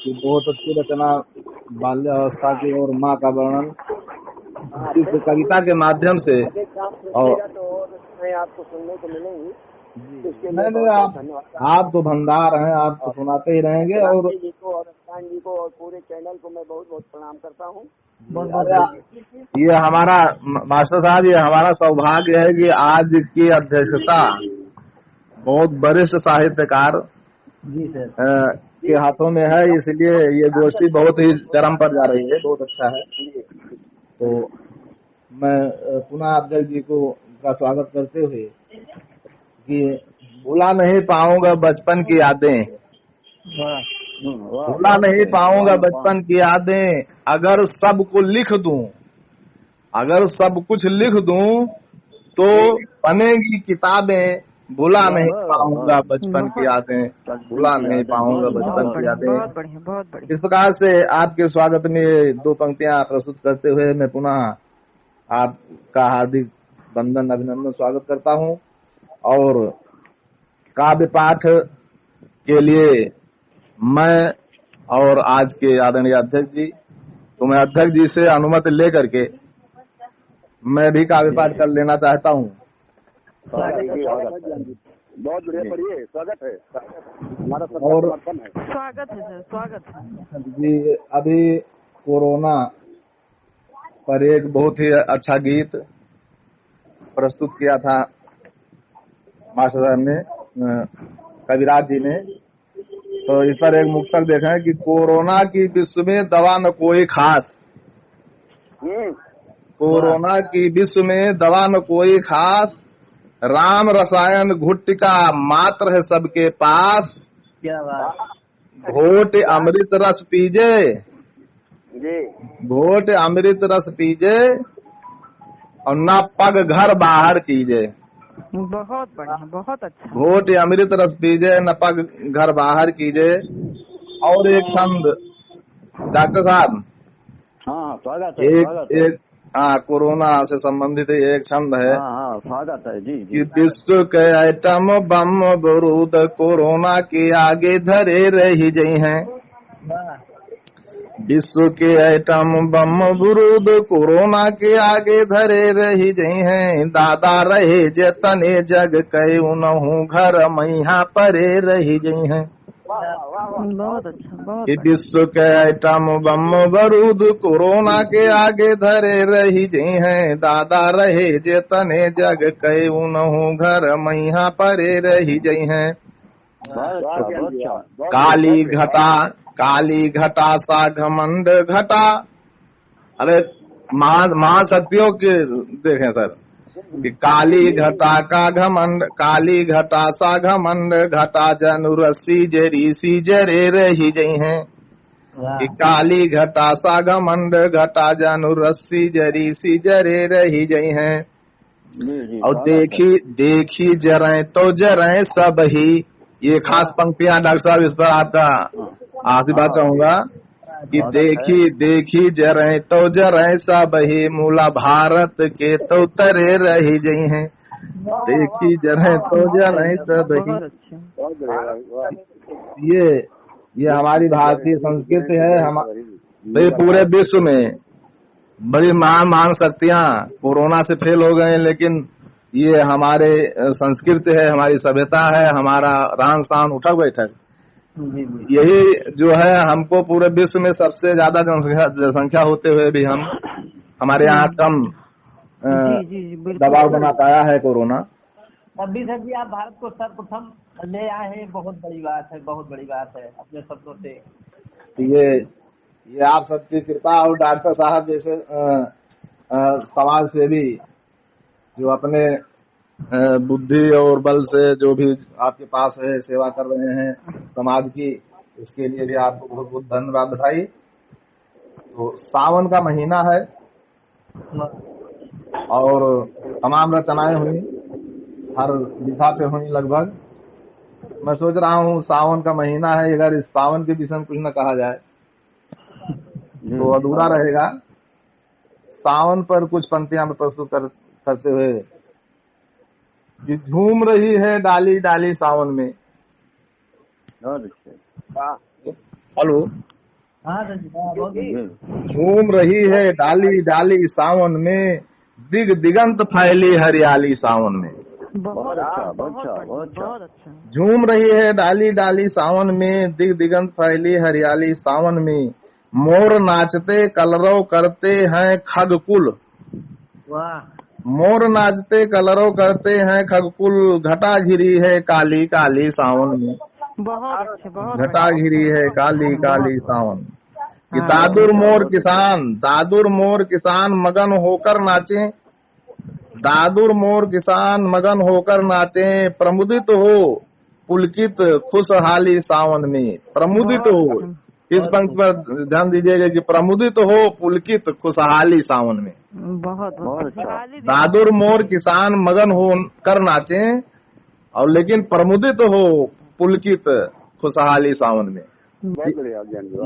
Speaker 1: की बहुत अच्छी रचना, बाल्यावस्था की और माँ का वर्णन इस कविता के माध्यम से। और
Speaker 5: मैं आपको सुनने को मिलेंगी।
Speaker 1: नहीं, आप तो भंडार हैं, आप तो सुनाते ही रहेंगे। और
Speaker 5: जी को और रफ्तान जी को और पूरे चैनल को मैं बहुत बहुत प्रणाम करता हूँ।
Speaker 1: ये हमारा मास्टर साहब, ये हमारा सौभाग्य है कि आज की अध्यक्षता बहुत वरिष्ठ साहित्यकार के हाथों में है, इसलिए ये गोष्ठी बहुत ही चरम पर जा रही है। बहुत अच्छा है। तो मैं पुनः अध्यक्ष जी को का स्वागत करते हुए कि भूला नहीं पाऊंगा बचपन की यादें, भूला नहीं पाऊंगा बचपन की यादें। अगर सबको लिख दूं, अगर सब कुछ लिख दूं तो बनेगी किताबें। भूला नहीं पाऊंगा बचपन की यादें, भूला नहीं पाऊंगा बचपन की यादें।
Speaker 4: बहुत बढ़िया, बहुत बढ़िया।
Speaker 1: इस प्रकार से आपके स्वागत में दो पंक्तियां प्रस्तुत करते हुए मैं पुनः आपका हार्दिक वंदन, अभिनंदन, स्वागत करता हूं। और काव्य पाठ के लिए मैं और आज के आदरणीय अध्यक्ष जी, तो मैं अध्यक्ष जी से अनुमति लेकर के मैं भी काव्य पाठ कर लेना चाहता हूं।
Speaker 2: बहुत बढ़िया, पढ़िए, स्वागत है, हमारा
Speaker 1: और
Speaker 2: समर्थन है।
Speaker 4: स्वागत है सर, स्वागत है
Speaker 1: जी। अभी कोरोना पर एक बहुत ही अच्छा गीत प्रस्तुत किया था मास्टर साहब ने, कविराज जी ने। तो इस पर एक मुक्तक देखें कि कोरोना की विश्व में दवा न कोई खास, कोरोना की विश्व में दवा न कोई खास। राम रसायन घुट्टिका मात्र है सबके पास।
Speaker 3: क्या बात।
Speaker 1: घोट अमृत रस पीजे, घोट अमृत रस पीजे और न पग घर बाहर कीजे।
Speaker 4: बहुत बढ़िया, बहुत अच्छा।
Speaker 1: घोट अमृत रस पीजे न पग घर बाहर कीजे। और एक छंद डॉक्टर साहब,
Speaker 2: हाँ स्वागत है,
Speaker 1: एक कोरोना से संबंधित एक छंद है।
Speaker 2: हाँ स्वागत है जी।
Speaker 1: कि विश्व के आइटम बम बारूद कोरोना के आगे धरे रही गई हैं। विश्व के आइटम बम बारूद कोरोना के आगे धरे रही गई हैं। दादा रहे जतने जग कई उनहु घर मैया परे रही गई हैं।
Speaker 4: बहुत अच्छा, बहुत
Speaker 1: कि विश्व के आइटम बम बारूद कोरोना के आगे धरे रही गई हैं। दादा रहे जतने जग कई उनहु घर मैया परे रही गई हैं। काली घटा सा घमंड घटा। अरे महाशक्तियों के देखें सर कि काली घटा का घमंड, काली घटा सा घमंड घटा जनु रस्सी जरी सी जरे रही गई हैं। कि काली घटा सा घमंड घटा जनु रस्सी जरी सी जरे रही गई हैं। और देखी जरें तो जरें सब ही। ये खास पंक्तियां डॉक्टर साहब, इस पर आपका आशीर्वाद चाहूंगा कि देखी जरें तो जरें सब ही। मूला भारत के तो तरे रही गई हैं। देखी जरें तो जरें सब ही। ये हमारी भारतीय संस्कृति है। हम पूरे विश्व में बड़ी महान महान शक्तियां कोरोना से फेल हो गए, लेकिन ये हमारे संस्कृति है, हमारी सभ्यता है, हमारा रहन सहन उठक बैठक, यही जो है हमको पूरे विश्व में सबसे ज्यादा जनसंख्या होते हुए भी हमारे यहाँ कम दबाव बना पाया है कोरोना।
Speaker 3: तभी सर जी आप भारत को सर्वप्रथम ले आए हैं, बहुत बड़ी बात है, बहुत बड़ी बात है अपने शब्दों से।
Speaker 1: ये आप सबकी कृपा और डॉक्टर साहब जैसे समाज सेवी जो अपने बुद्धि और बल से जो भी आपके पास है सेवा कर रहे हैं समाज की, उसके लिए भी आपको बहुत बहुत धन्यवाद बधाई। तो सावन का महीना है और तमाम रचनाएं हुई, हर दिशा पे हुई लगभग। मैं सोच रहा हूँ सावन का महीना है, अगर इस सावन के विषय में कुछ न कहा जाए तो अधूरा रहेगा। सावन पर कुछ पंक्तियां में प्रस्तुत करते हुए कि झूम रही है डाली डाली सावन में। हेलो, झूम रही है डाली डाली सावन में, दिग दिगंत फैली हरियाली सावन में।
Speaker 4: बहुत अच्छा।
Speaker 1: झूम रही है डाली डाली सावन में, दिग दिगंत फैली हरियाली सावन में। मोर नाचते कलरव करते हैं खगकुल, मोर नाचते कलरव करते हैं खगकुल। घटा घिरी है काली काली सावन में, घटा घिरी है काली काली सावन। कि दादुर मोर किसान मगन होकर नाचे, दादुर मोर किसान मगन होकर नाचे। प्रमुदित हो पुलकित खुशहाली सावन में, प्रमुदित हो, इस पंक्ति पर ध्यान दीजिएगा कि प्रमुदित हो पुलकित खुशहाली सावन में।
Speaker 4: बहुत
Speaker 1: दादुर मोर किसान मगन हो कर नाचे और लेकिन प्रमुदित हो पुलकित खुशहाली सावन में।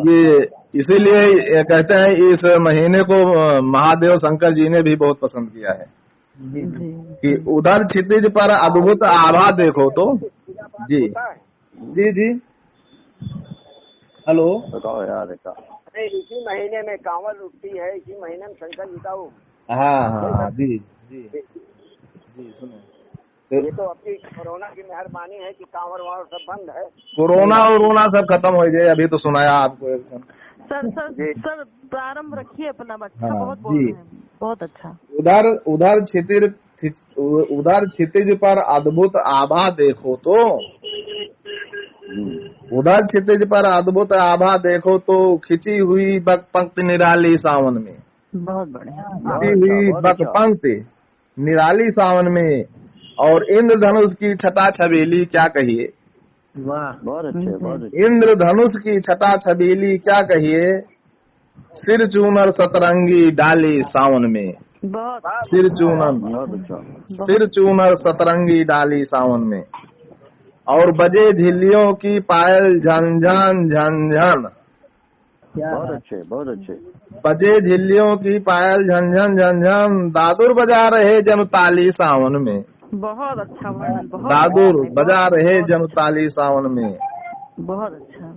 Speaker 1: ये इसीलिए कहते हैं इस महीने को महादेव शंकर जी ने भी बहुत पसंद किया है कि उधर क्षितिज पर अद्भुत आभा देखो तो। जी जी जी, हेलो,
Speaker 5: बताओ यार। अरे इसी महीने में कांवड़ उठती है, इसी महीने में शंकर जी का वो।
Speaker 1: हाँ जी जी जी, सुनो
Speaker 5: ये तो अपनी कोरोना की मेहरबानी है कि कांवड़ वावड़ सब बंद है।
Speaker 1: कोरोना वोरोना सब खत्म हो जाए, अभी तो सुनाया आपको एक
Speaker 4: सर प्रारंभ रखिए अपना बच्चा।
Speaker 1: हाँ,
Speaker 4: बहुत बोल रहे हैं, बहुत अच्छा।
Speaker 1: उधर क्षितिज पर अद्भुत आभा देखो तो, उधर क्षितिज पर अद्भुत आभा देखो तो। खिंची हुई बकपंक्ति निराली सावन में,
Speaker 4: बहुत बढ़िया।
Speaker 1: खिंची हुई बकपंक्ति निराली सावन में। और इंद्रधनुष की छटा छबीली क्या कहिए,
Speaker 5: बहुत अच्छे।
Speaker 1: इंद्रधनुष की छटा छबीली क्या कहिए। सिर चूनर सतरंगी डाली सावन में, सिर चूनर सतरंगी डाली सावन में। और बजे झिल्लियों की पायल झंझन झंझन,
Speaker 5: बहुत अच्छे।
Speaker 1: बजे झिल्लियों की पायल झंझन झंझन। दादुर बजा रहे जनताली सावन में,
Speaker 4: बहुत अच्छा।
Speaker 1: दादुर बजा रहे जनताली सावन में।
Speaker 4: बहुत अच्छा।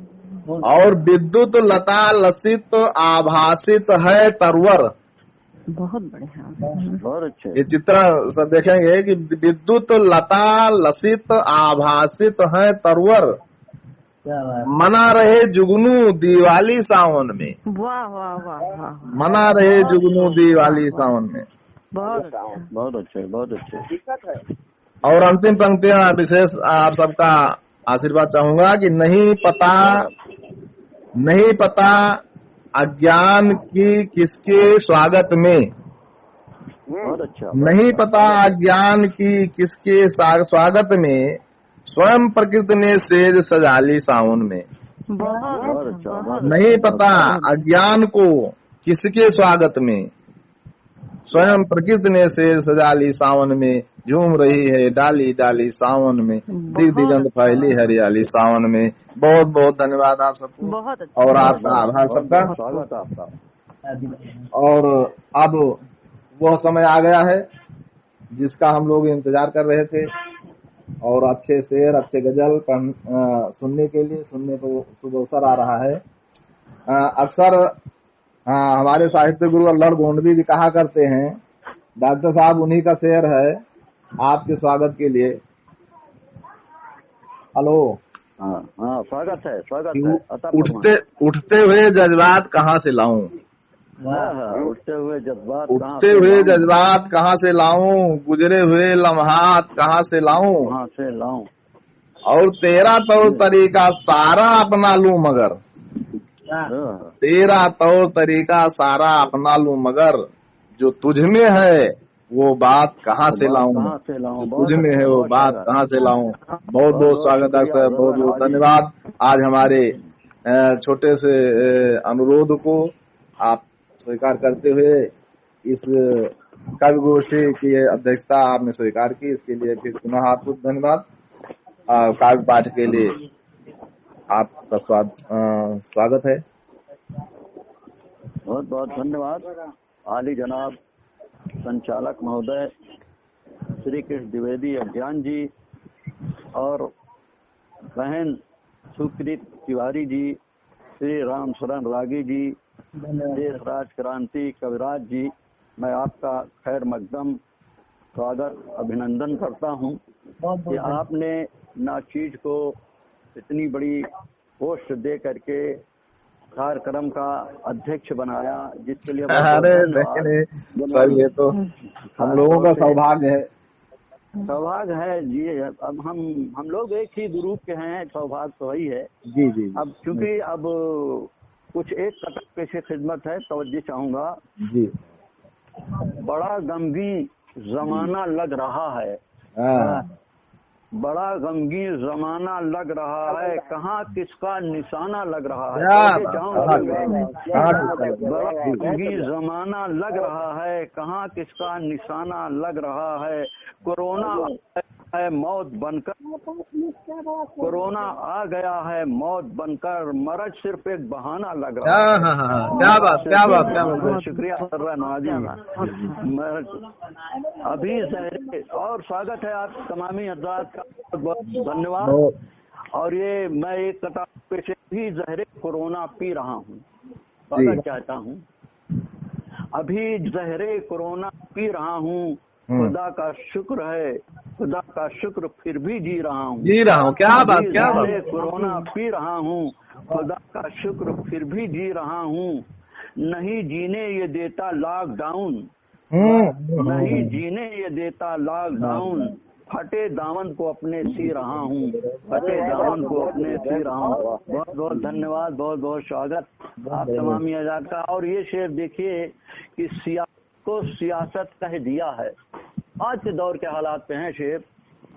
Speaker 1: और विद्युत लता लसित आभासित है तरवर,
Speaker 4: बहुत बढ़िया।
Speaker 5: बहुत अच्छे।
Speaker 1: ये चित्र सब देखेंगे कि विद्युत लता लसित आभासित है तरवर। मना रहे जुगनू दिवाली सावन में,
Speaker 4: वाह वाह वाह वाह।
Speaker 1: मना रहे जुगनू दिवाली सावन में।
Speaker 5: बहुत अच्छे। दिक्कत है।
Speaker 1: और अंतिम पंक्तियां विशेष आप सबका आशीर्वाद चाहूंगा कि नहीं पता अज्ञान की किसके स्वागत में,
Speaker 5: बहुत अच्छा।
Speaker 1: नहीं पता अज्ञान की किसके स्वागत में। स्वयं प्रकृति ने सेज सजाली सावन में,
Speaker 5: बहुत अच्छा।
Speaker 1: नहीं पता अज्ञान को किसके स्वागत में। स्वयं प्रकृति ने सेज सजाली सावन में। झूम रही है डाली डाली सावन में, दिग दिगंत फैली हरियाली सावन में। बहुत बहुत धन्यवाद आप सबको,
Speaker 4: बहुत अच्छा।
Speaker 1: और आपका आभार सबका।
Speaker 5: स्वागत आपका।
Speaker 1: और अब वह समय आ गया है जिसका हम लोग इंतजार कर रहे थे, और अच्छे शेर अच्छे गजल सुनने के लिए, सुनने को शुभ अवसर आ रहा है। अक्सर हाँ, हमारे साहित्य गुरु अल्लड़ गोंडवी जी कहा करते हैं, डॉक्टर साहब उन्हीं का शेर है आपके स्वागत के लिए। हेलो।
Speaker 6: हाँ हाँ, स्वागत है
Speaker 1: उठते उठते हुए जज्बात कहाँ से लाऊं,
Speaker 6: उठते हुए जज्बात
Speaker 1: कहाँ से लाऊं, गुजरे हुए लम्हात कहाँ से लाऊं, और तेरा तौर तरीका सारा अपना लूं मगर, तेरा तौर तरीका सारा अपना लूं मगर, जो तुझ में है वो बात कहाँ से लाऊं, तुझ में है वो बात कहाँ से लाऊं। बहुत बहुत स्वागत डॉक्टर, बहुत बहुत धन्यवाद। आज हमारे छोटे से अनुरोध को आप स्वीकार करते हुए इस कवि गोष्ठी की अध्यक्षता आपने स्वीकार की, इसके लिए फिर पुनः हार्दिक धन्यवाद। काव्य पाठ के लिए आपका स्वागत है।
Speaker 6: बहुत बहुत धन्यवाद। आली जनाब संचालक महोदय श्री कृष्ण द्विवेदी अज्ञान जी और बहन सुकृत तिवारी जी, श्री राम शरण रागी जी, देश राज क्रांति कविराज जी, मैं आपका खैर मकदम स्वागत अभिनंदन करता हूं कि आपने ना चीज को इतनी बड़ी पोस्ट दे करके कार्यक्रम का अध्यक्ष बनाया, जिसके लिए
Speaker 1: अरे सर, ये तो हम लोगों का सौभाग्य है
Speaker 6: जी। अब हम लोग एक ही ग्रुप के हैं, सौभाग्य तो वही है
Speaker 1: जी जी।
Speaker 6: अब क्योंकि अब कुछ एक कटक पेशे खिदमत है, तवज्जो चाहूंगा
Speaker 1: जी।
Speaker 6: बड़ा गमगीन जमाना लग रहा है, बड़ा गमगीन जमाना लग रहा है, कहाँ किसका निशाना लग रहा है। बड़ा गमगीन जमाना लग रहा है, कहाँ किसका निशाना लग रहा है। कोरोना है मौत बनकर, कोरोना आ गया है मौत बनकर, मरज सिर्फ एक बहाना लग रहा है। क्या बात। शुक्रिया नवाजी। अभी जहरे और स्वागत है आप तमामी हजरात का, बहुत धन्यवाद। और ये मैं एक कतार पे से भी जहरे कोरोना पी रहा हूँ, स्वागत चाहता हूँ। अभी जहरे कोरोना पी रहा हूँ, खुदा का शुक्र है, खुदा का शुक्र फिर भी जी रहा हूँ। क्या बात। कोरोना पी रहा हूँ, खुदा का शुक्र फिर भी जी रहा हूँ। नहीं जीने ये देता लॉकडाउन, नहीं जीने ये देता लॉकडाउन। फटे दामन को अपने सी रहा हूँ, फटे दामन को अपने सी रहा हूँ। बहुत बहुत धन्यवाद, बहुत बहुत स्वागत आप तमामी आजाद का। और ये शेर देखिए कि सियासत को सियासत कह दिया है, आज के दौर के हालात पे हैं शेर।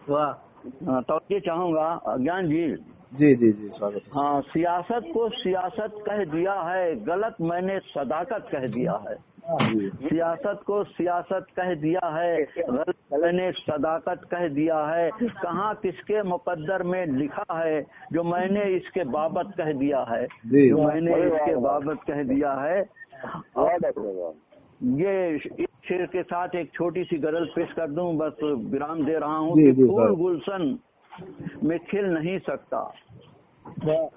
Speaker 6: तो ये चाहूंगा अज्ञान जी।
Speaker 1: जी स्वागत है।
Speaker 6: हाँ, सियासत को सियासत कह दिया है, गलत मैंने सदाकत कह दिया है। सियासत को सियासत कह दिया है, गलत मैंने सदाकत कह दिया है। कहाँ किसके मुकद्दर में लिखा है जो मैंने इसके बाबत कह दिया है, जो मैंने इसके बाबत कह दिया है। ये शेर के साथ एक छोटी सी गजल पेश कर दूं, बस विराम दे रहा हूँ कि फूल गुलशन में खिल नहीं सकता,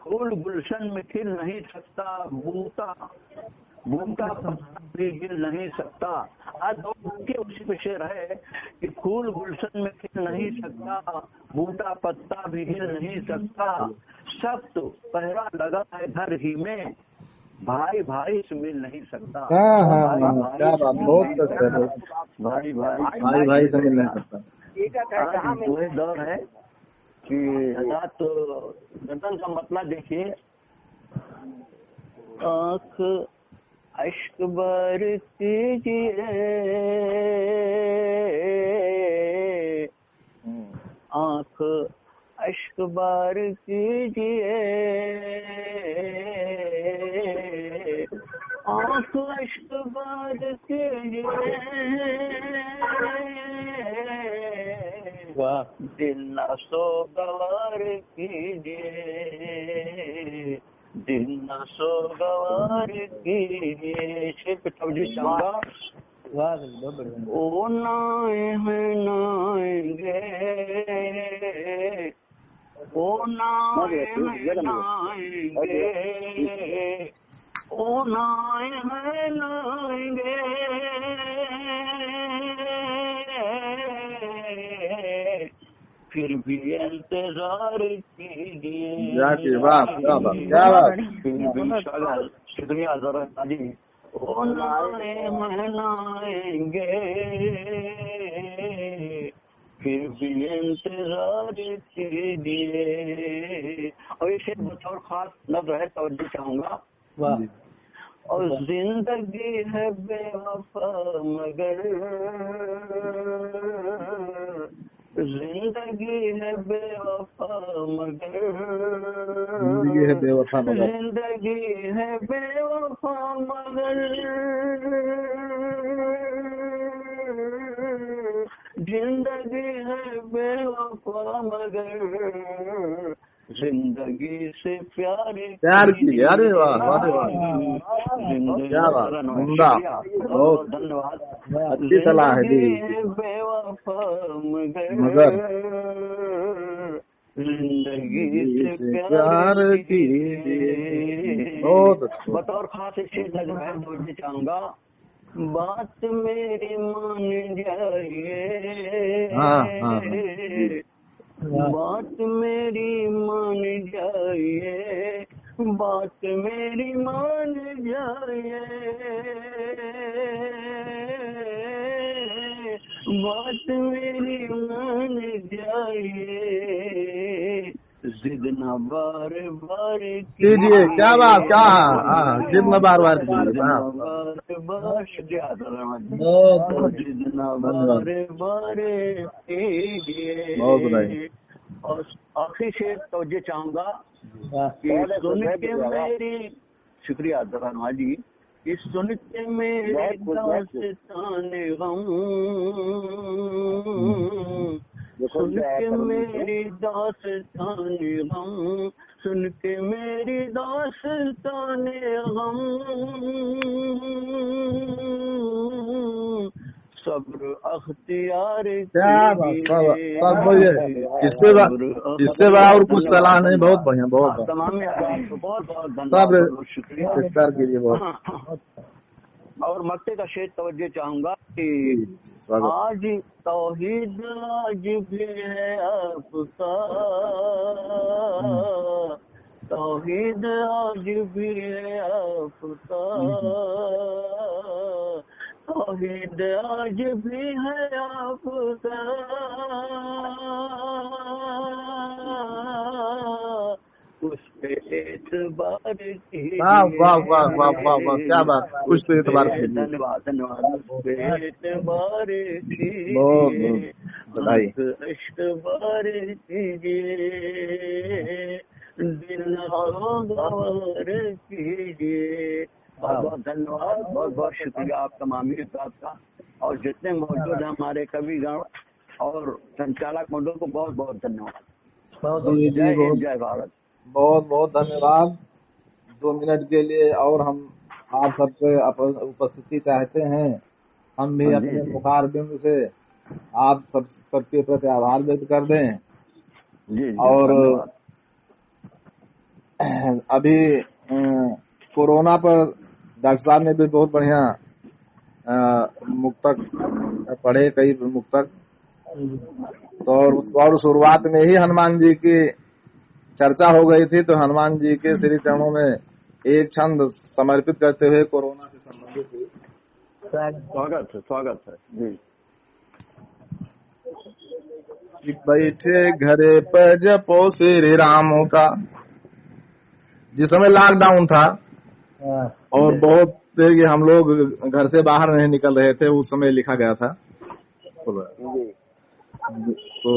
Speaker 6: फूल गुलशन में खिल नहीं सकता, बूटा पत्ता भी हिल नहीं सकता। आज के उसी पे शेर है कि फूल गुलशन में खिल नहीं सकता, बूटा पत्ता भी हिल नहीं सकता। सख्त पहरा लगा है घर ही में, भाई भाई से मिल नहीं सकता।
Speaker 1: क्या बात, बहुत
Speaker 6: भाई
Speaker 1: से मिल नहीं सकता।
Speaker 6: वही दौर है कि तो गजल का मतलब देखिए, आँख अश्क बरसीजिए, आँख अश्क बरसीजिए, आँख अश्क बरसीजिए, दिल न सो गवार कीजिए, दिल न सो गवार कीजिए। शेर पे तवज्जो चाहूंगा। ओ नाए हैं नाएंगे, ओ नाए हैं नाएंगे, नाए हैं लाएंगे, फिर भी इंतजार कीजिए।
Speaker 1: वाह क्या बात क्या बात।
Speaker 6: फिर भी शुक्रिया जरा जी। ओ नाए मनाएंगे, फिर भी इंतजार कीजिए। और इसे बतौर खास लफ्ज़ है तवज्जो चाहूंगा।
Speaker 3: वाह।
Speaker 6: और जिंदगी है बेवफा मगर, जिंदगी है बेवफा मगर,
Speaker 1: जिंदगी है बेवफा मगर,
Speaker 6: जिंदगी है बेवफा मगर, जिंदगी है बेवफा मगर, जिंदगी से प्यार
Speaker 1: की। अरे वाह अरे वाह क्या बात, उम्दा, बहुत
Speaker 6: धन्यवाद।
Speaker 1: अच्छी सलाह है दी।
Speaker 6: बेवफा
Speaker 1: मगर
Speaker 6: जिंदगी से
Speaker 1: प्यार की। बहुत अच्छा।
Speaker 6: बतौर खास एक चीज मैं बोलना चाहूंगा, बात मेरी मान जाइए।
Speaker 1: हाँ।
Speaker 6: बात मेरी मान जाइए, बात मेरी मान जाइए, बात मेरी मान जाइए, जिद न बार बार
Speaker 1: कीजिए। क्या बात क्या, जिद न बार बार कीजिए।
Speaker 6: जिद न बार बार कीजिए।
Speaker 1: बहुत बढ़िया।
Speaker 6: और आखिरी शेर तवज्जो चाहूंगा कि सुन के मेरी, शुक्रिया दरबार जी, कि सुन के मेरे दास्ताने गम, सुन के मेरी दास्ताने गम, सुन के मेरी दास्ताने गम, सब्र अख्तियार।
Speaker 1: क्या बात, सब बढ़िया। इससे बड़ा और कुछ सलाह नहीं। बहुत बढ़िया, बहुत
Speaker 6: तमाम बहुत धन्यवाद,
Speaker 1: सब
Speaker 6: शुक्रिया
Speaker 1: कीजिए। बहुत
Speaker 6: और मक्ते का शेर तवज्जो चाहूंगा कि आज तौहीद आज भी है आपका, तौहीद आज भी है आपका, तौहीद आज भी है आपका, उस पे एतबार कीजिए।
Speaker 1: वाह वाह वाह वाह वाह क्या बात, कुछ तो एतबार कीजिए।
Speaker 6: धन्यवाद धन्यवाद। उस पे एतबार कीजिए,
Speaker 1: बहुत बधाई।
Speaker 6: इश्क़बार कीजिए, दिल गवार कीजिए। बहुत बहुत धन्यवाद, बहुत बहुत शुक्रिया आप तमामी का, और जितने मौजूद हैं हमारे कविगण और संचालक मंडल को बहुत बहुत धन्यवाद। जय हिंद, जय भारत।
Speaker 1: बहुत बहुत धन्यवाद। 2 मिनट के लिए और हम आप सबसे उपस्थिति चाहते हैं। हम भी अपने मुखार बिंद से आप सबके प्रति आभार व्यक्त कर दें।
Speaker 6: जी,
Speaker 1: और अभी कोरोना पर डॉक्टर साहब ने भी बहुत बढ़िया मुक्तक पढ़े, कई मुक्तक। तो और शुरुआत में ही हनुमान जी की चर्चा हो गई थी, तो हनुमान जी के श्री चरणों में एक छंद समर्पित करते हुए कोरोना से संबंधित हुई।
Speaker 6: स्वागत है जी।
Speaker 1: बैठे घरे पर जपो श्री राम का, जिस समय लॉकडाउन था और बहुत देर हम लोग घर से बाहर नहीं निकल रहे थे, उस समय लिखा गया था। तो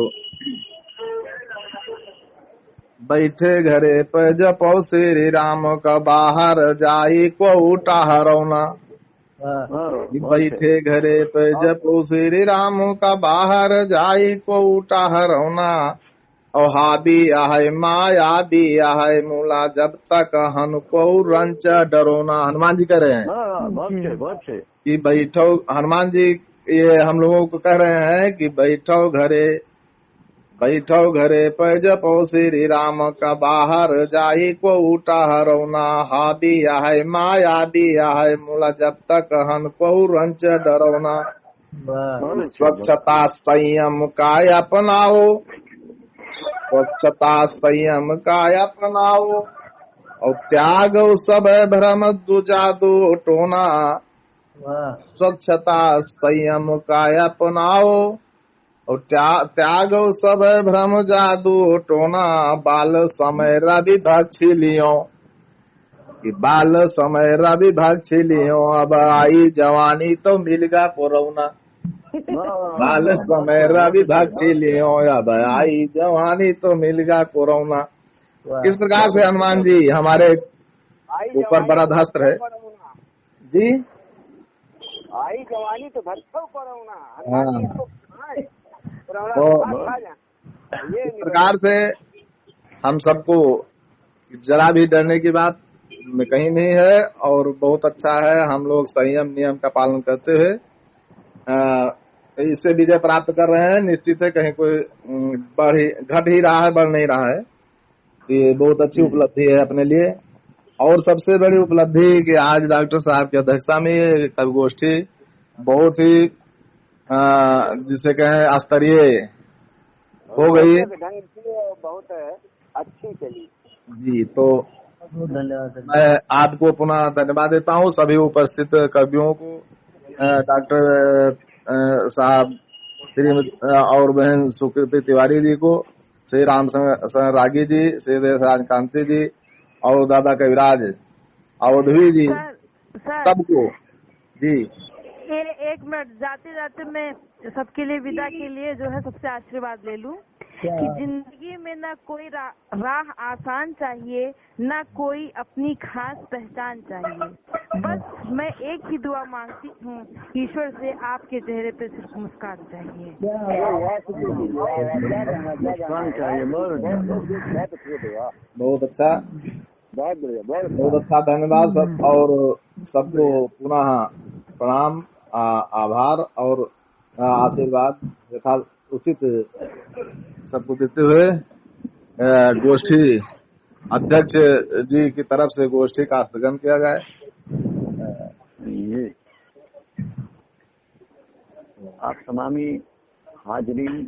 Speaker 1: बैठे घरे पर जपो श्री राम का, बाहर जाई को उठा हरौना। बैठे घरे पर जपो श्री राम का, बाहर जाई को उठा हरौना। और हाबी आहे माया भी आहे मूला, जब तक हन को रंच डरोना। हनुमान जी कह रहे हैं कि बैठो, हनुमान जी ये हम लोगों को कह रहे हैं कि बैठो घरे बैठो घरे पे जपो श्री राम का बाहर जाही को उठा हरौना हा दिया है माया दिया है मूला जब तक हन को रंच डरौना। स्वच्छता संयम का अपनाओ, स्वच्छता संयम का अपनाओ और त्याग सब भ्रम दूजा दो टोना। स्वच्छता संयम का अपनाओ और त्याग सब भ्रम जादू टोना। बाल समय रवि भक्षिलियो, बाल समय रवि भक्षिलियो अब आई जवानी तो मिलगा कोरोना। बाल समय रवि भक्षिलियो अब आई जवानी तो मिलगा कोरोना। किस प्रकार से हनुमान जी हमारे ऊपर बड़ा धस्त है जी।
Speaker 5: आई जवानी तो भक्तों करोना।
Speaker 1: तो इस प्रकार से हम सबको जरा भी डरने की बात में कहीं नहीं है और बहुत अच्छा है। हम लोग संयम नियम का पालन करते हुए इससे विजय प्राप्त कर रहे हैं। निश्चित है कहीं कोई घट ही रहा है, बढ़ नहीं रहा है। ये बहुत अच्छी उपलब्धि है अपने लिए। और सबसे बड़ी उपलब्धि कि आज डॉक्टर साहब की अध्यक्षता में ये कवि गोष्ठी बहुत ही जिसे कहें स्तरीय हो गई,
Speaker 5: ढंग से बहुत अच्छी चली
Speaker 1: जी। तो मैं आपको पुनः धन्यवाद देता हूँ, सभी उपस्थित कवियों को, डॉक्टर साहब श्रीमती और बहन सुकृति तिवारी जी को, श्री राम रागी जी, श्री देशराज कांति जी और दादा कविराज अवधवी जी, सबको जी।
Speaker 4: एक मिनट, जाते जाते मैं सबके लिए विदा के लिए जो है सबसे आशीर्वाद ले लूं कि जिंदगी में ना कोई राह आसान चाहिए, ना कोई अपनी खास पहचान चाहिए। बस मैं एक ही दुआ मांगती हूँ, ईश्वर से आपके चेहरे पे सिर्फ मुस्कान चाहिए।
Speaker 1: बहुत अच्छा, बहुत अच्छा, धन्यवाद सब। और सबको पुनः प्रणाम, आभार और आशीर्वाद यथा उचित सबको देते हुए गोष्ठी अध्यक्ष जी की तरफ से गोष्ठी का स्थगन किया जाए।
Speaker 6: ये आप तमामी हाजरीन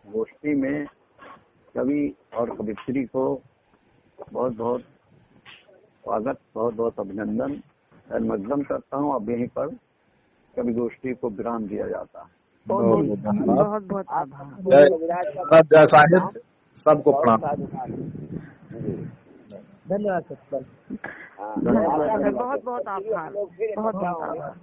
Speaker 6: गोष्ठी में कवि और कवित्री को बहुत बहुत स्वागत, बहुत बहुत अभिनंदन मध्यम करता हूँ। अब यहीं पर कवि गोष्ठी को विराम दिया जाता है।
Speaker 4: बहुत बहुत आभार।
Speaker 1: जय साहित्य, सबको प्रणाम।
Speaker 3: धन्यवाद सर।
Speaker 4: बहुत बहुत आभार, बहुत बहुत आभार।